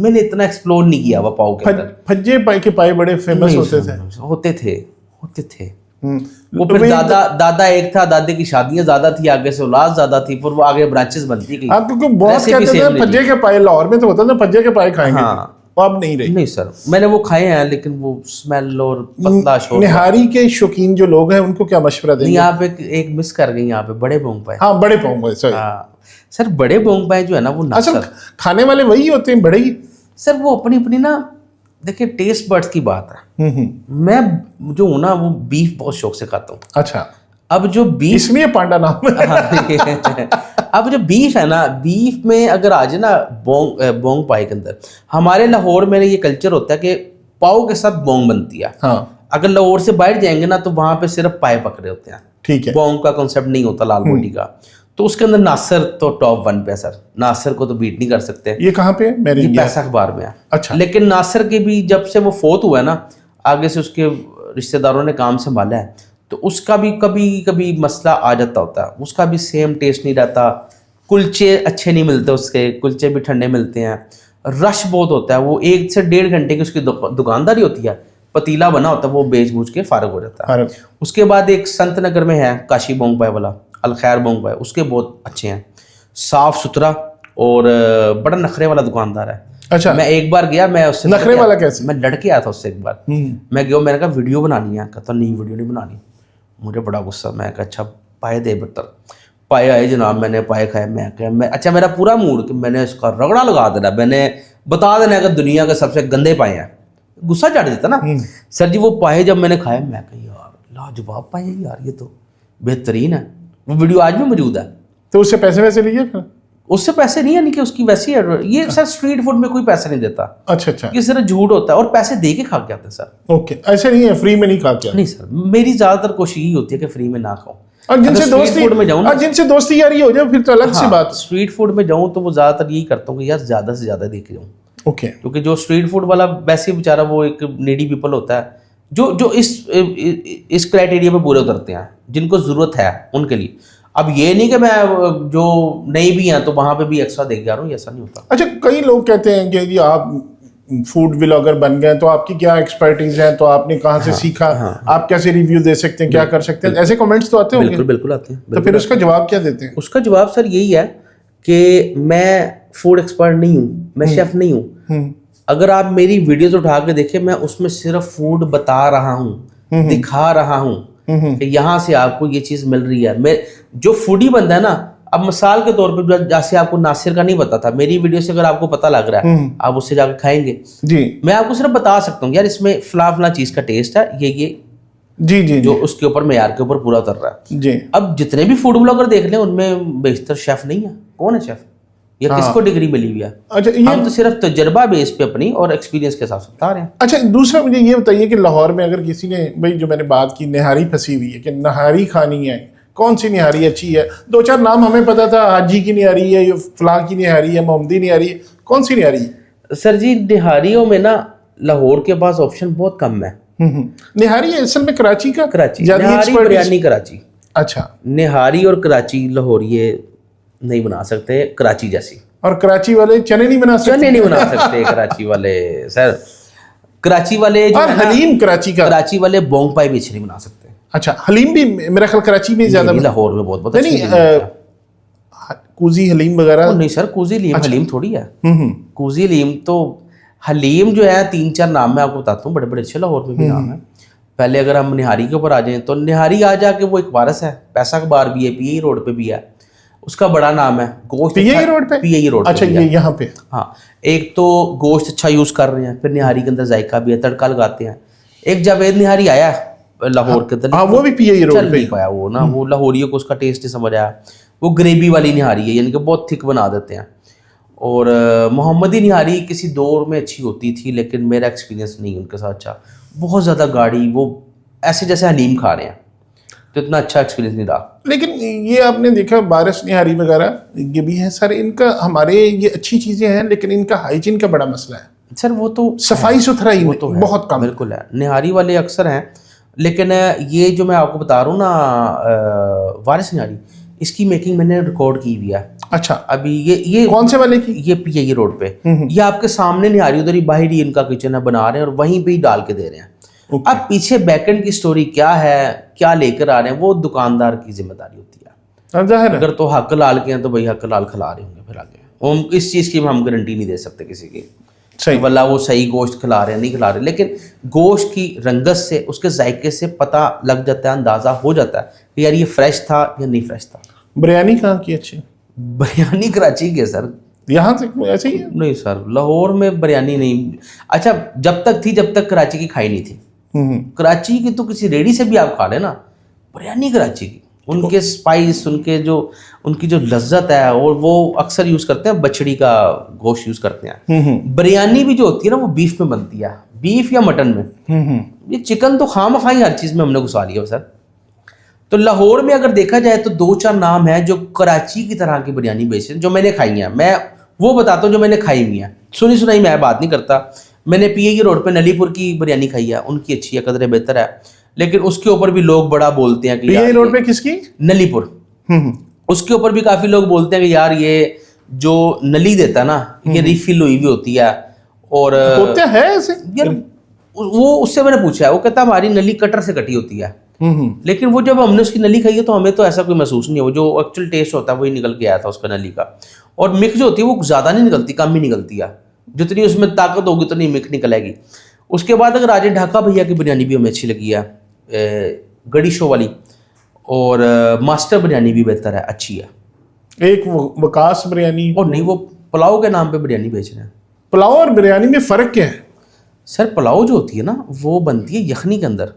मैंने इतना एक्सप्लोर नहीं किया हुआ पाव के अंदर। फज्जे पाए के पाए बड़े फेमस होते थे। होते थे। वो फिर दादा एक था, दादे की शादियां ज्यादा थी, आगे से औलाद ज्यादा थी, फिर वो आगे ब्रांचेस बनती गई। आप क्योंकि बहुत कहते थे फज्जे के पाए, लाहौर में तो होता था फज्जे के पाए खाएंगे। हाँ, वो अब नहीं रही। नहीं सर, मैंने वो खाए हैं, लेकिन वो स्मेल और पतला शोर। निहारी के शौकीन जो लोग हैं उनको क्या मशवरा देंगे? आप एक मिस कर गई यहाँ पे, बड़े बोंग पाए। हाँ, बड़े पाऊंगा सर। हाँ सर, बड़े बोंग पाए जो है ना वो असल खाने वाले वही होते हैं, बड़े ही। सर वो अपनी अपनी ना, देखिए टेस्ट बर्ड्स की बात है। मैं जो हूँ ना वो बीफ बहुत शौक से खाता हूँ। अच्छा, अब जो बीफ, इसलिए पांडा नाम है। अब जो बीफ है ना, बीफ में अगर आ जाए ना बोंग पाए के अंदर, हमारे लाहौर में ये कल्चर होता है कि पाव के साथ बोंग बनती है। हाँ, अगर लाहौर से बाहर जाएंगे ना तो वहां पे सिर्फ पाए पकड़े होते हैं, ठीक है। बोंग का कॉन्सेप्ट नहीं होता लाल बोटी का। तो उसके अंदर नासिर तो टॉप 1 पे है सर, नासिर को तो बीट नहीं कर सकते। ये कहाँ पे है? मेरे ये पैसा अखबार में है। अच्छा। लेकिन नासिर के भी जब से वो फोत हुआ है ना, आगे से उसके रिश्तेदारों ने काम संभाला है, तो उसका भी कभी कभी मसला आ जाता होता है। उसका भी सेम टेस्ट नहीं रहता, कुलचे अच्छे नहीं मिलते, उसके कुलचे भी ठंडे मिलते हैं, रश बहुत होता है। वो 1 से 1.5 घंटे की उसकी दुकानदारी होती है, पतीला बना होता है, वो बेच बूझ के फारग हो जाता है। उसके बाद एक संत नगर में है काशी बोंग पाए वाला, अलखैर बोंग पाए, उसके बहुत अच्छे हैं, साफ सुथरा और बड़ा नखरे वाला दुकानदार है। अच्छा, मैं एक बार गया, मैं उससे नखरे वाला कैसे? मैं लड़के आया था उससे एक बार। मैं गया, मैंने कहा वीडियो बनानी है, कहता नहीं वीडियो नहीं बनानी। मुझे बड़ा गुस्सा, मैं कहा अच्छा पाए दे बेहतर। पाए आए जनाब, मैंने पाए खाए। मैं कहा अच्छा, मेरा पूरा मूड कि मैंने इसका रगड़ा लगा देना, मैंने बता देना कि दुनिया के सबसे गंदे पाए हैं। गुस्सा चढ़ देता ना सर जी। वो पाए जब मैंने खाए, मैं कहा यार लाजवाब पाए यार, ये तो बेहतरीन है। वो वीडियो आज भी मौजूद है। तो उससे पैसे वैसे लिए फिर? उससे पैसे नहीं, यानी कि उसकी वैसी है। ये सर स्ट्रीट फूड में कोई पैसे नहीं देता। अच्छा, ये सिर्फ झूठ होता है, और पैसे दे के खा के आते हैं सर। ओके, ऐसे नहीं है फ्री में नहीं खा के? नहीं सर, मेरी ज्यादातर कोशिश यही होती है कि फ्री में ना खाऊं। और जिनसे दोस्ती फूड में जाऊं, जिनसे दोस्ती यारी हो जाए फिर तो अलग सी बात। स्ट्रीट फूड में जाऊं तो वो ज्यादातर यही करता हूँ कि यार ज्यादा से ज्यादा दे के जाऊं। ओके, क्योंकि जो स्ट्रीट फूड वाला वैसे बेचारा वो एक नीडी पीपल होता है, जो इस क्राइटेरिया पे पूरे उतरते हैं, जिनको जरूरत है उनके लिए। अब ये नहीं कि मैं जो नहीं भी हैं तो वहां पे भी एक्स्ट्रा दे के आ रहा हूँ, ऐसा नहीं होता। अच्छा, कई लोग कहते हैं कि आप फूड व्लॉगर बन गए तो आपकी क्या एक्सपर्टीज है, तो आपने कहाँ से सीखा, आप कैसे रिव्यू दे सकते हैं, क्या कर सकते हैं, ऐसे कमेंट्स तो आते होंगे। बिल्कुल आते हैं। तो फिर उसका जवाब क्या देते हैं? उसका जवाब सर यही है कि मैं फूड एक्सपर्ट नहीं हूँ, मैं शेफ नहीं हूँ। अगर आप मेरी वीडियोस उठा के देखें, मैं उसमें सिर्फ फूड बता रहा हूँ, दिखा रहा हूँ कि यहाँ से आपको ये चीज़ मिल रही है। मैं जो फूडी बंदा है ना, अब मिसाल के तौर पर जैसे आपको नासिर का नहीं पता था, मेरी वीडियो से अगर आपको पता लग रहा है आप उससे जाकर खाएंगे जी, मैं आपको सिर्फ बता सकता हूँ यार इसमें फला चीज़ का टेस्ट है, ये जी जी जो उसके ऊपर मेयार के ऊपर पूरा उतर रहा है। जी। अब जितने भी फूड ब्लॉगर देख लें उनमें बेशतर शेफ नहीं है। कौन है शेफ? या किसको डिग्री मिली हुई है? अच्छा हम तो सिर्फ तजर्बा बेस पे अपनी और एक्सपीरियंस के साथ बता रहे हैं। अच्छा, दूसरा मुझे ये बताइए कि लाहौर में अगर किसी ने, भाई जो मैंने बात की निहारी फंसी हुई है कि निहारी खानी है, कौन सी निहारी अच्छी है? 2-4 नाम हमें पता था, हाजी की निहारी है, ये फलां की निहारी है, मोहम्मदी निहारी है, कौन सी निहारी है? सर जी, निहारियों में ना लाहौर के पास ऑप्शन बहुत कम है। निहारी असल में कराची का, कराची ज्यादा निहारी expert बिरयानी कराची। अच्छा, निहारी और कराची लाहौर ये नहीं बना सकते कराची जैसी। और कराची वाले चने नहीं बना सकते? चने नहीं बना सकते कराची वाले सर। कराची वाले जो और है ना, हलीम कराची का, कराची वाले बोंग पाई भी अच्छे नहीं बना सकते। अच्छा हलीम भी मेरा ख्याल कराची में ज्यादा लाहौर में बहुत नहीं, कूजी हलीम वगैरह नहीं सर, कूजी लीम हलीम थोड़ी है। कूजी लीम तो हलीम जो है 3-4 नाम मैं आपको बताता हूँ, बड़े बड़े अच्छे लाहौर में भी नाम है। पहले अगर हम निहारी के ऊपर आ जाएं तो निहारी आ जाके वो एक वारस है, पैसा का बार भी है, पीआई रोड पे भी है, उसका बड़ा नाम है। गोश्त पीआई रोड पे? पीआई रोड अच्छा, ये यहाँ पे? हाँ, एक तो गोश्त अच्छा यूज कर रहे हैं, फिर निहारी के अंदर जायका भी है, तड़का लगाते हैं। एक जावेद निहारी आया लाहौर के अंदर, हाँ वो भी पीआई रोड चल नहीं पाया वो ना, वो लाहौरियों को उसका टेस्ट नहीं समझ आया। वो ग्रेवी वाली निहारी है, यानी कि बहुत थिक बना देते हैं। और मोहम्मदी निहारी किसी दौर में अच्छी होती थी, लेकिन मेरा एक्सपीरियंस नहीं उनके साथ अच्छा, बहुत ज़्यादा गाढ़ी, वो ऐसे जैसे हलीम खा रहे हैं, तो इतना अच्छा एक्सपीरियंस नहीं रहा। लेकिन ये आपने देखा बारिश निहारी वगैरह ये भी है सर, इनका हमारे ये अच्छी चीजें हैं, लेकिन इनका हाइजीन का बड़ा मसला है सर। वो तो सफाई सुथराई वो तो है, बहुत कम। बिल्कुल है। निहारी वाले अक्सर हैं, लेकिन ये जो मैं आपको बता रहा हूँ ना वारिस निहारी, इसकी मेकिंग मैंने रिकॉर्ड की हुई है। अच्छा, अभी ये कौन से वाले की? ये पीआई रोड पे, ये आपके सामने निहारी, उधर ही बाहर ही इनका किचन है, बना रहे हैं और वहीं पे ही डाल के दे रहे हैं। अब पीछे बैकएंड की स्टोरी क्या है, क्या लेकर आ रहे हैं, वो दुकानदार की जिम्मेदारी होती है। जाहिर है। अगर तो हक लाल के हैं तो भाई हक लाल खिला रहे होंगे फिर आगे, हम इस चीज़ की हम गारंटी नहीं दे सकते किसी की, सही, वल्ला वो सही गोश्त खिला रहे हैं नहीं खिला रहे, लेकिन गोश्त की रंगत से, उसके जायके से पता लग जाता है, अंदाज़ा हो जाता है कि यार ये फ्रेश था या नहीं फ्रेश था। बिरयानी कहाँ की अच्छी? बिरयानी कराची के सर। यहाँ से ऐसे ही है? नहीं सर, लाहौर में बिरयानी नहीं। अच्छा, जब तक थी, जब तक कराची की खाई नहीं थी। कराची की तो किसी रेडी से भी आप खा लेना, बिरयानी कराची की, उनके स्पाइस, उनकी जो लज्जत है, और वो अक्सर यूज़ करते हैं बछड़ी का गोश्त यूज़ करते हैं। बिरयानी भी जो होती है ना वो बीफ में बनती है, बीफ या मटन में। ये चिकन तो खामखाई हर चीज़ में हमने घुसा लिया सर। तो लाहौर में अगर देखा जाए तो 2-4 नाम हैं जो कराची की तरह की बिरयानी बेचते हैं, जो मैंने खाई हैं। मैं वो बताता हूँ जो मैंने खाई हुई हैं, सुनी सुनाई मैं बात नहीं करता। मैंने पीआई रोड पे नलीपुर की बिरयानी खाई है, उनकी अच्छी है, कदरे बेहतर है, लेकिन उसके ऊपर भी लोग बड़ा बोलते हैं कि पीआई रोड पे किसकी? नलीपुर, उसके ऊपर भी काफ़ी लोग बोलते हैं कि यार ये जो नली देता है ना, ये रिफिल हुई भी होती है। और होता है ऐसे यार वो उससे मैंने पूछा है, वो कहता हमारी नली कटर से कटी होती है, लेकिन वो जब हमने उसकी नली खाई है तो हमें तो ऐसा कोई महसूस नहीं है, वो जो एक्चुअल टेस्ट होता है वही निकल के आया था उसका नली का। और मिक जो होती है वो ज़्यादा नहीं निकलती, कम ही निकलती है, जितनी उसमें ताकत होगी उतनी मिक निकल आएगी। उसके बाद अगर राजे ढाका भैया की बिरयानी भी हमें अच्छी लगी है, गड़ी शो वाली, और मास्टर बिरयानी भी बेहतर है, अच्छी है। एक वकास बिरयानी, और नहीं, वो पुलाव के नाम पे बिरयानी बेच रहे हैं। पुलाव और बिरयानी में फ़र्क क्या है? सर पुलाव जो होती है ना वो बनती है यखनी के अंदर।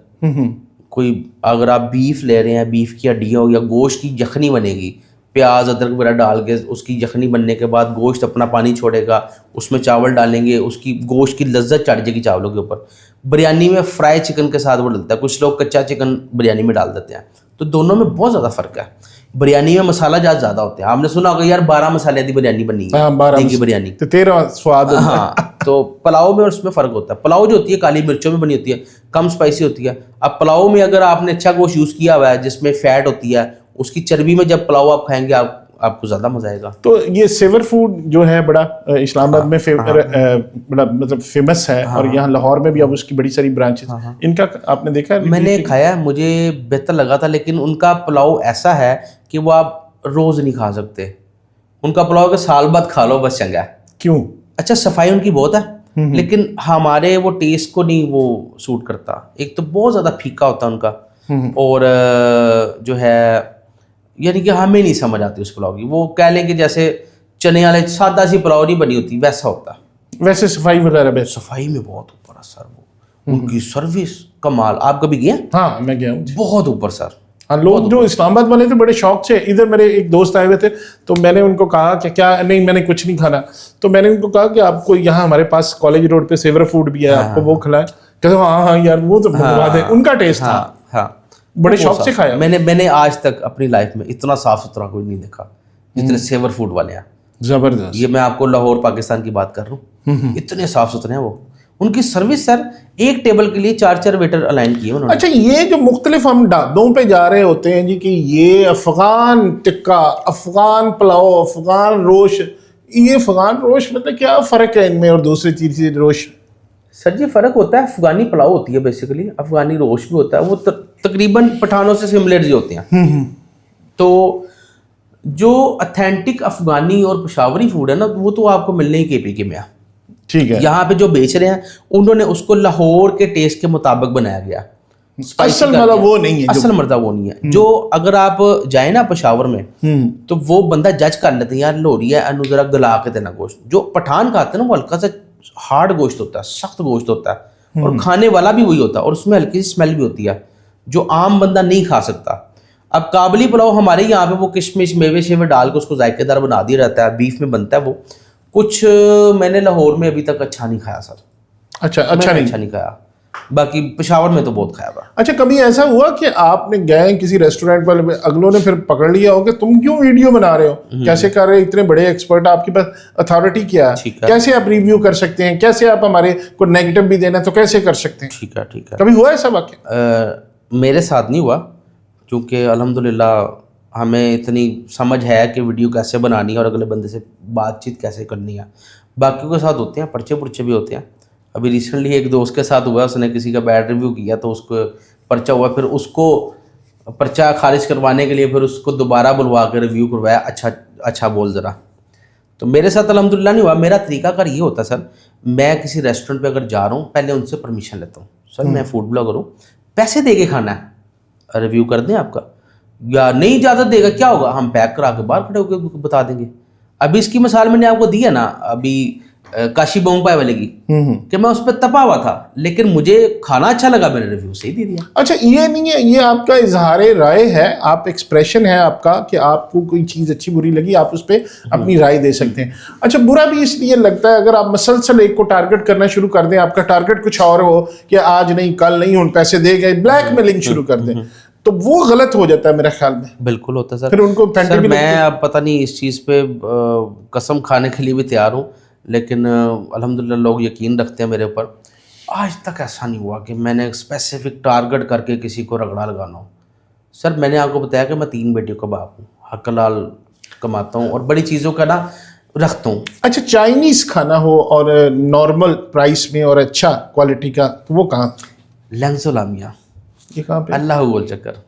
कोई अगर आप बीफ ले रहे हैं, बीफ की हड्डियाँ या गोश्त की यखनी बनेगी, प्याज अदरक वगैरह डाल के उसकी यखनी बनने के बाद गोश्त अपना पानी छोड़ेगा, उसमें चावल डालेंगे, उसकी गोश्त की लज्जत चढ़ जाएगी चावलों के ऊपर। बिरयानी में फ्राई चिकन के साथ वो डलता है, कुछ लोग कच्चा चिकन बिरयानी में डाल देते हैं, तो दोनों में बहुत ज़्यादा फ़र्क है। बिरयानी में मसाला ज़्यादा होते हैं, आपने सुना होगा यार 12 मसाले की बिरयानी बनी है, की बिरयानी तो 13 स्वाद। हाँ, तो पुलाव में और उसमें फ़र्क होता है। पुलाव जो होती है काली मिर्चों में बनी होती है, कम स्पाइसी होती है। अब पुलाव में अगर आपने अच्छा गोश्त यूज़ किया हुआ है जिसमें फैट होती है, उसकी चर्बी में जब पुलाव आप खाएंगे आपको ज़्यादा मजा आएगा। तो ये सेवर फूड जो है बड़ा इस्लामाबाद में बड़ा मतलब फेमस है, और यहाँ लाहौर में भी अब उसकी बड़ी सारी ब्रांचेस। इनका आपने देखा है? मैंने खाया, मुझे बेहतर लगा था, लेकिन उनका पुलाव ऐसा है कि वो आप रोज़ नहीं खा सकते। उनका पुलाव के साल बाद खा लो बस चंगा है। क्यों? अच्छा, सफाई उनकी बहुत है, लेकिन हमारे वो टेस्ट को नहीं वो सूट करता। एक तो बहुत ज़्यादा फीका होता है उनका, और जो है यानी कि हमें नहीं समझ आती उस पुलाव की। वो कह लें कि जैसे चने वाले सादा सी पुलाव नहीं बनी होती वैसा होता है। वैसे सफाई वगैरह बेस्ट? सफाई में बहुत ऊपर है सर, वो उनकी सर्विस कमाल। आप कभी गए? हाँ मैं गया हूँ। बहुत ऊपर सर। हाँ, लोग जो इस्लामाबाद वाले थे बड़े शौक से, इधर मेरे एक दोस्त आए हुए थे, तो मैंने उनको कहा कि क्या नहीं, मैंने कुछ नहीं खाना, तो मैंने उनको कहा कि आपको यहाँ हमारे पास कॉलेज रोड पे सेवर फूड भी है, आपको वो खिलाए। कहते हाँ हाँ यार वो तो बात है, उनका टेस्ट था। हाँ, बड़े शौक से खाया। मैंने आज तक अपनी लाइफ में इतना साफ सुथरा कोई नहीं देखा जितने सेवर फूड वाले हैं। जबरदस्त। ये मैं आपको लाहौर पाकिस्तान की बात कर रहा हूँ, इतने साफ सुथरे हैं वो। उनकी सर्विस सर, एक टेबल के लिए 4-4 वेटर अलाइन किए उन्होंने। अच्छा, ये जो मुख्तलिफ हम ढाबों पे जा रहे होते हैं जी कि ये अफगान टिक्का, अफगान पुलाव, अफगान रोश, ये अफगान रोश मतलब क्या फ़र्क है इनमें और दूसरी चीज़ रोश? सर जी फ़र्क होता है, अफगानी पुलाव होती है बेसिकली, अफगानी रोश भी होता है, वो तकरीबन पठानों से सिमिलर जी होते हैं। तो जो अथेंटिक अफगानी और पेशावरी फूड है ना, वो तो आपको मिलने ही KPK में है। ठीक है। यहाँ पे जो बेच रहे हैं उन्होंने उसको लाहौर के टेस्ट के मुताबिक बनाया गया। असल मतलब वो नहीं है, असल मर्दा वो नहीं है। जो अगर आप जाए ना पेशावर में, तो वो बंदा जज कर लेते हैं यार लोरी है, अनु जरा गला के देना गोश्त। जो पठान खाते हैं ना वो हल्का सा हार्ड गोश्त होता है, सख्त गोश्त होता है, और खाने वाला भी वही होता है, और उसमें हल्की सी स्मेल भी होती है जो आम बंदा नहीं खा सकता। अब काबली पुलाव हमारे यहाँ पे वो किशमिश मेवे शेवे डाल के उसको जायकेदार बना दिया जाता है, बीफ में बनता है वो। कुछ मैंने लाहौर में अभी तक अच्छा नहीं खाया सर। अच्छा नहीं खाया, बाकी पेशावर में तो बहुत खाया हुआ। अच्छा, कभी ऐसा हुआ कि आपने गए किसी रेस्टोरेंट वाले में, अगलों ने फिर पकड़ लिया हो कि तुम क्यों वीडियो बना रहे हो, कैसे कर रहे हो, इतने बड़े एक्सपर्ट, आपके पास अथॉरिटी क्या है, कैसे आप रिव्यू कर सकते हैं, कैसे आप हमारे को नेगेटिव भी देना तो कैसे कर सकते हैं? ठीक है। कभी हुआ ऐसा वाकया? मेरे साथ नहीं हुआ, क्योंकि अल्हम्दुलिल्लाह हमें इतनी समझ है कि वीडियो कैसे बनानी है और अगले बंदे से बातचीत कैसे करनी है। बाकियों के साथ होते हैं, पर्चे पुर्चे भी होते हैं। अभी रिसेंटली एक दोस्त के साथ हुआ, उसने किसी का बैड रिव्यू किया तो उसको पर्चा हुआ, फिर उसको पर्चा खारिज करवाने के लिए फिर उसको दोबारा बुलवा कर रिव्यू करवाया, अच्छा बोल ज़रा। तो मेरे साथ अल्हम्दुलिल्लाह नहीं हुआ। मेरा तरीकाकार ये होता है सर, मैं किसी रेस्टोरेंट पे अगर जा रहा हूँ पहले उनसे परमिशन लेता हूँ, सर मैं फूड ब्लॉगर हूँ, पैसे दे के खाना है, रिव्यू कर दें आपका, या नहीं इजाज़त देगा क्या होगा, हम पैक करा के बाहर खड़े होकर बता देंगे। अभी इसकी मिसाल मैंने आपको दी है ना, अभी काशी बोंगपाई वाले की, कि मैं उस पर तपा हुआ था लेकिन मुझे खाना अच्छा लगा, मैंने रिव्यू सही दे दिया। अच्छा, ये नहीं है, ये आपका इजहार राय है, आप एक्सप्रेशन है आपका कि आपको कोई चीज़ अच्छी बुरी लगी, आप उस पर अपनी राय दे सकते हैं। अच्छा, बुरा भी इसलिए लगता है अगर आप मसलसल एक को टारगेट करना शुरू कर दें, आपका टारगेट कुछ और हो कि आज नहीं कल नहीं उन पैसे दे गए, ब्लैकमेलिंग शुरू कर दें, तो वो गलत हो जाता है मेरे ख्याल में। बिल्कुल होता है सर। फिर उनको सर मैं अब पता नहीं इस चीज़ पे कसम खाने के लिए भी तैयार हूँ, लेकिन अल्हम्दुलिल्लाह लोग यकीन रखते हैं मेरे ऊपर। आज तक ऐसा नहीं हुआ कि मैंने स्पेसिफिक टारगेट करके किसी को रगड़ा लगाना हो। सर मैंने आपको बताया कि मैं 3 बेटियों का बाप हूँ, हक हलाल कमाता हूँ और बड़ी चीज़ों का ना रखता हूँ। अच्छा, चाइनीज़ खाना हो और नॉर्मल प्राइस में और अच्छा क्वालिटी का, तो वो कहाँ? लेंसो लामिया। ये कहाँ पे? अल्लाह गोल चक्कर।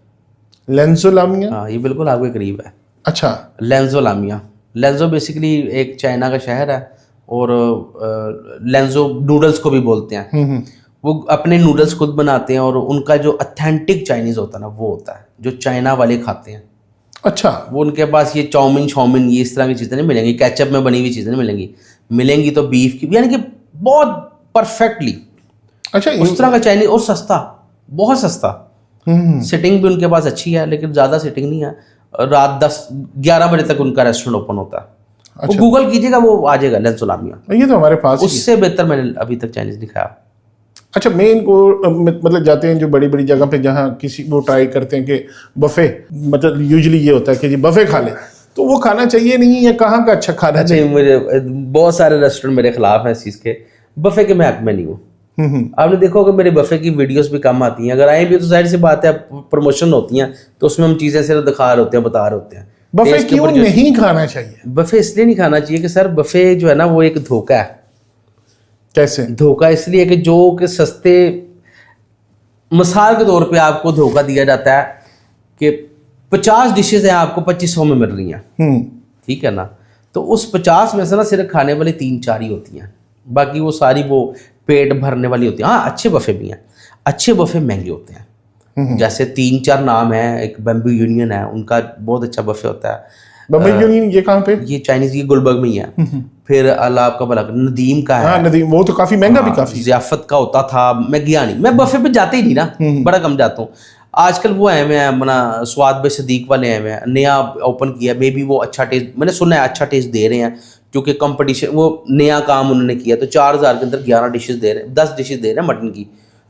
लेंसो लामिया? हाँ, ये बिल्कुल आपके करीब है। अच्छा। लेंसो लामिया, लेंसो बेसिकली एक चाइना का शहर है, और लेंसो नूडल्स को भी बोलते हैं। वो अपने नूडल्स खुद बनाते हैं, और उनका जो ऑथेंटिक चाइनीज़ होता है ना, वो होता है जो चाइना वाले खाते हैं। अच्छा। वो उनके पास ये चाउमीन ये इस तरह की चीज़ें नहीं मिलेंगी, केचप में बनी हुई चीज़ें नहीं मिलेंगी, मिलेंगी तो बीफ की, यानी कि बहुत परफेक्टली अच्छा उस तरह का चाइनीज, और सस्ता, बहुत सस्ता। सिटिंग भी उनके पास अच्छी है, लेकिन ज़्यादा सिटिंग नहीं है। रात 10-11 बजे तक उनका रेस्टोरेंट ओपन होता है। अच्छा। वो गूगल कीजिएगा, वो आ जाएगा लेंसो लामिया। ये तो हमारे पास उससे बेहतर मैंने अभी तक चाइनीज नहीं खाया। अच्छा, मैं इनको मतलब जाते हैं जो बड़ी बड़ी जगह पे, जहाँ किसी वो ट्राई करते हैं कि बफे, मतलब यूजुअली ये होता है कि जी बफे खा ले, तो वो खाना चाहिए नहीं है? कहाँ का अच्छा खाना चाहिए? मुझे बहुत सारे रेस्टोरेंट मेरे खिलाफ हैं इस चीज़ के। बफे के मैं हक में नहीं हूँ। आपने देखो कि मेरे बफे की वीडियोस भी कम आती हैं, अगर आए भी तो जाहिर सी बात है प्रमोशन होती हैं, तो उसमें हम चीज़ें सिर्फ दिखा रहे होते हैं, बता रहे होते हैं। बफे क्यों नहीं खाना चाहिए? बफे इसलिए नहीं खाना चाहिए कि सर बफे जो है ना वो एक धोखा है। कैसे धोखा? इसलिए कि जो कि सस्ते, मिसाल के तौर पे आपको धोखा दिया जाता है कि 50 डिशेज हैं, आपको 2500 में मिल रही हैं, ठीक है ना, तो उस 50 में से ना सिर्फ खाने वाली 3-4 ही होती हैं, बाकी वो सारी वो पेट भरने वाली होती है। हाँ, अच्छे बफे भी हैं, अच्छे बफे महंगे होते हैं। जैसे 3-4 नाम है, एक बैम्बू यूनियन है, उनका बहुत अच्छा बफे होता है। बम्बई यूनियन ये कहाँ पे? ये चाइनीज की गुलबर्ग में ही है। फिर अल्लाह आपका भला करे, नदीम का है। हाँ नदीम, वो तो काफी महंगा भी काफी। जियाफत का होता था, मैं गया नहीं, मैं बफे पे जाते ही नहीं ना, बड़ा कम जाता हूँ। आजकल वो है मैं अपना स्वाद बे सदीक वाले हैं, मैं नया ओपन किया, मे बी वो अच्छा टेस्ट, मैंने सुना है अच्छा टेस्ट दे रहे हैं, क्योंकि कंपटीशन, वो नया काम उन्होंने किया, तो 4000 के अंदर 11 डिशेस दे रहे हैं, 10 डिशेस दे रहे हैं मटन की।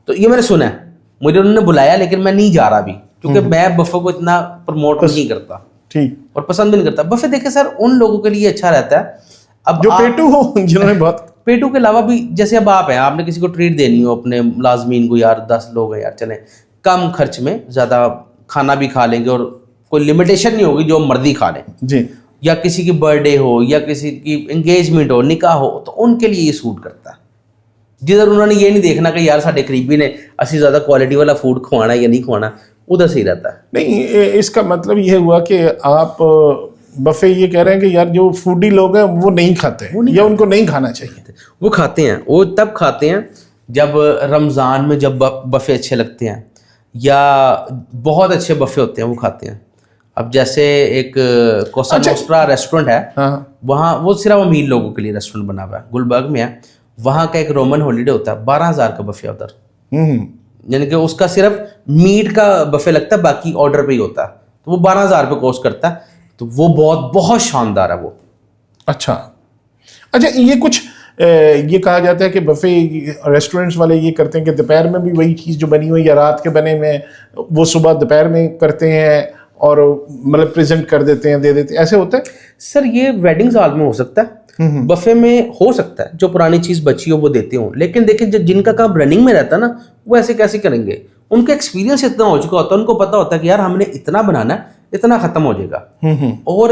तो ये मैंने सुना है, मुझे उन्होंने बुलाया, लेकिन मैं नहीं जा रहा अभी, क्योंकि मैं बफे को इतना प्रमोट नहीं करता ठीक। और पसंद भी नहीं करता। बफे देखे सर उन लोगों के लिए अच्छा रहता है अब जो पेटू हो, जिन्होंने बहुत पेटू के अलावा भी, जैसे अब आप हैं, आपने किसी को ट्रीट देनी हो अपने मुलाजमीन को, यार 10 लोग हैं यार, चले कम खर्च में ज़्यादा खाना भी खा लेंगे और कोई लिमिटेशन नहीं होगी, जो मर्जी खा लें जी। या किसी की बर्थडे हो या किसी की एंगेजमेंट हो, निकाह हो, तो उनके लिए ये सूट करता है। जिधर उन्होंने ये नहीं देखना कि यार साढ़े करीबी ने असि ज़्यादा क्वालिटी वाला फूड खवाना या नहीं खवाना, उधर से ही रहता है। नहीं, इसका मतलब ये हुआ कि आप बफे ये कह रहे हैं कि यार जो फूडी लोग हैं वो नहीं खाते, या उनको नहीं खाना चाहिए। वो खाते हैं, वो तब खाते हैं जब रमज़ान में, जब बफ़े अच्छे लगते हैं या बहुत अच्छे बफ़े होते हैं, वो खाते हैं। अब जैसे एक कोसा नोस्ट्रा रेस्टोरेंट है, हाँ। वहाँ वो सिर्फ अमीर लोगों के लिए रेस्टोरेंट बना हुआ है, गुलबर्ग में है। वहाँ का एक रोमन हॉलीडे होता है, 12,000 का बफ़े उधर, यानी कि उसका सिर्फ मीट का बफ़े लगता है, बाकी ऑर्डर पे ही होता है, तो वो 12,000 रुपये कॉस्ट करता है। तो वो बहुत बहुत शानदार है वो। अच्छा, ये कुछ ये कहा जाता है कि बफे रेस्टोरेंट्स वाले ये करते हैं कि दोपहर में भी वही चीज़ जो बनी हुई या रात के बने में वो सुबह दोपहर में करते हैं और मतलब प्रेजेंट कर देते हैं, दे देते हैं, ऐसे होता है? सर ये वेडिंग हॉल में हो सकता है, बफे में हो सकता है, जो पुरानी चीज़ बची हो वो देते हो। लेकिन देखिए जिनका काम रनिंग में रहता है ना, वो ऐसे कैसे करेंगे? उनका एक्सपीरियंस इतना हो चुका होता है, उनको पता होता है कि यार हमने इतना बनाना है, इतना खत्म हो जाएगा। और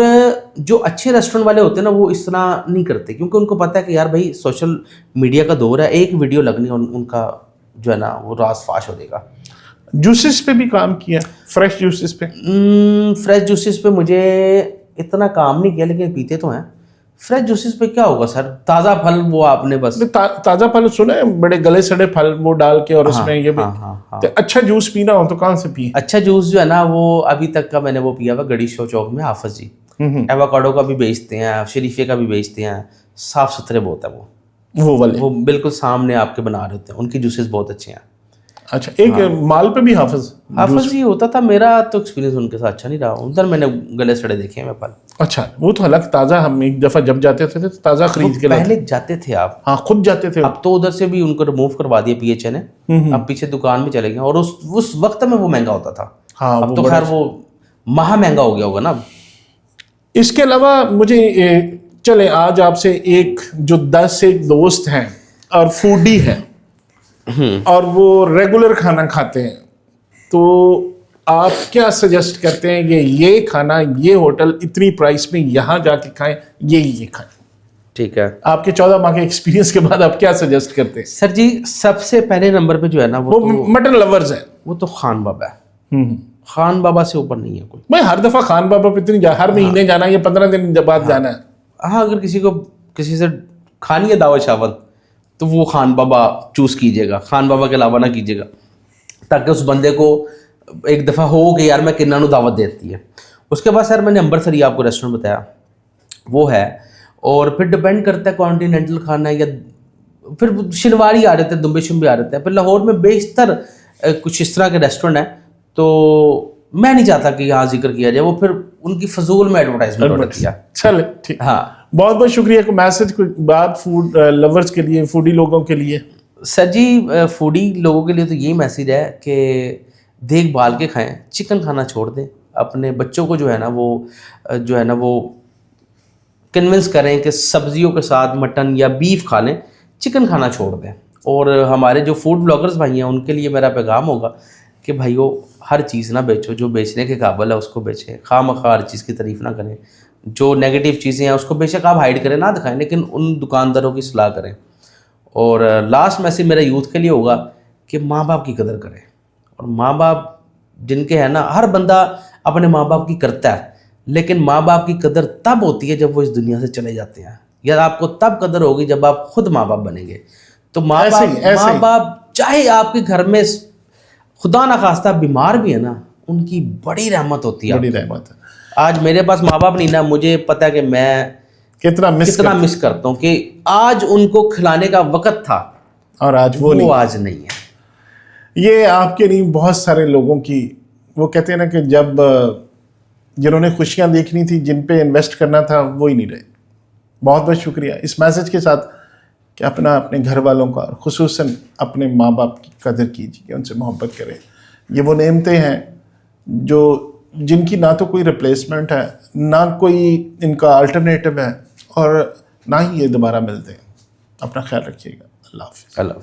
जो अच्छे रेस्टोरेंट वाले होते हैं ना, वो इस तरह नहीं करते, क्योंकि उनको पता है कि यार भाई सोशल मीडिया का दौर है, एक वीडियो लगनी है उनका जो है ना वो रास फाश हो जाएगा। जूसेस पे भी काम किया, फ्रेश जूसेस पे? फ्रेश जूसेस पे मुझे इतना काम नहीं किया, लेकिन पीते तो हैं। फ्रेश जूसेस पे क्या होगा सर, ताज़ा फल वो आपने बस ताज़ा फल सुना है, बड़े गले सड़े फल वो डाल के, और उसमें ये भी हाँ। तो अच्छा जूस पीना हो तो कहाँ से पिए? अच्छा जूस जो है ना, वो अभी तक का मैंने वो पिया हुआ गड़ी शो चौक में, हाफिज जी एवोकाडो का भी बेचते हैं, शरीफे का भी बेचते हैं, साफ सुथरे बहुत है वो वाले, वो बिल्कुल सामने आपके बना रहे होते हैं, उनकी जूसेस बहुत अच्छे हैं। अच्छा, एक माल पे भी हाफिज जी होता था, मेरा तो एक्सपीरियंस उनके साथ अच्छा नहीं रहा, उधर मैंने गले सड़े देखे हैं मैं फल। अच्छा, वो तो हालांकि ताज़ा, हम एक दफ़ा जब जाते थे तो ताज़ा खरीद के पहले जाते थे आप? हाँ, खुद जाते थे। अब तो उधर से भी उनको रिमूव करवा दिया पीएचए ने, अब पीछे दुकान में चले गए, और उस वक्त में वो महंगा होता था। हाँ, अब तो खैर वो महा महंगा हो गया होगा ना। इसके अलावा मुझे चले आज आपसे एक जो 10 एक दोस्त हैं और फूडी हैं और वो रेगुलर खाना खाते हैं, तो आप क्या सजेस्ट करते हैं कि ये खाना, ये होटल इतनी प्राइस में यहाँ जाके खाएं, ये खाएं? ठीक है, आपके 14 माह के एक्सपीरियंस के बाद आप क्या सजेस्ट करते हैं? सर जी सबसे पहले नंबर पे जो है ना वो तो मटन लवर्स हैं, वो तो खान बाबा है। खान बाबा से ऊपर नहीं है कोई। मैं हर दफा खान बाबा पे इतनी हर महीने जाना या 15 दिन बाद जाना है? हाँ, अगर किसी को किसी से खानी है दावत शावत, तो वो खान बाबा चूज कीजिएगा, खान बाबा के अलावा ना कीजिएगा, ताकि उस बंदे को एक दफ़ा हो कि यार मैं किन्ना नु दावत देती है। उसके बाद सर मैंने अंबरसरी आपको रेस्टोरेंट बताया, वो है। और फिर डिपेंड करता है कॉन्टिनेंटल खाना है या फिर शिनवारी आ रहे थे, दुम्बे शुम्बे आ रहे थे। फिर लाहौर में बेशतर कुछ इस तरह के रेस्टोरेंट हैं, तो मैं नहीं चाहता कि यहाँ जिक्र किया जाए, वो फिर उनकी फजूल में एडवर्टाइजमेंट हो रही है। चल ठीक, हाँ, बहुत बहुत शुक्रिया। को मैसेज कोई बात फूड लवर्स के लिए, फूडी लोगों के लिए? सर जी फूडी लोगों के लिए तो यही मैसेज है कि देखभाल के खाएं, चिकन खाना छोड़ दें। अपने बच्चों को जो है ना वो कन्विंस करें कि सब्जियों के साथ मटन या बीफ खा लें, चिकन खाना छोड़ दें। और हमारे जो फूड ब्लॉगर्स भाई हैं उनके लिए मेरा पैगाम होगा कि भाइयों हर चीज़ ना बेचो, जो बेचने के काबिल है उसको बेचें, खामखा हर चीज़ की तारीफ़ ना करें। जो नेगेटिव चीज़ें हैं उसको बेशक आप हाइड करें, ना दिखाएं, लेकिन उन दुकानदारों की सलाह करें। और लास्ट मैसेज मेरा यूथ के लिए होगा कि माँ बाप की कदर करें। और माँ बाप जिनके हैं ना, हर बंदा अपने माँ बाप की करता है, लेकिन माँ बाप की कदर तब होती है जब वो इस दुनिया से चले जाते हैं। यार आपको तब कदर होगी जब आप खुद माँ बाप बनेंगे। तो ऐसे ही। माँ बाप चाहे आपके घर में खुदा ना खास्ता बीमार भी है ना, उनकी बड़ी रहमत होती है। बड़ी रहमत है। आज मेरे पास माँ बाप नहीं ना, मुझे पता है कि मैं कितना मिस मिस करता हूँ कि आज उनको खिलाने का वक्त था और आज वो नहीं। आज नहीं है। ये आपके नहीं, बहुत सारे लोगों की, वो कहते हैं ना कि जब जिन्होंने खुशियां देखनी थी, जिन पे इन्वेस्ट करना था, वो ही नहीं रहे। बहुत बहुत शुक्रिया इस मैसेज के साथ कि अपने घर वालों का, और खुसूसन अपने माँ बाप की कदर कीजिए, उनसे मोहब्बत करें। ये वो नेमतें हैं जो जिनकी ना तो कोई रिप्लेसमेंट है, ना कोई इनका अल्टरनेटिव है, और ना ही ये दोबारा मिलते हैं। अपना ख्याल रखिएगा। अल्लाह हाफ़िज़। अल्लाह।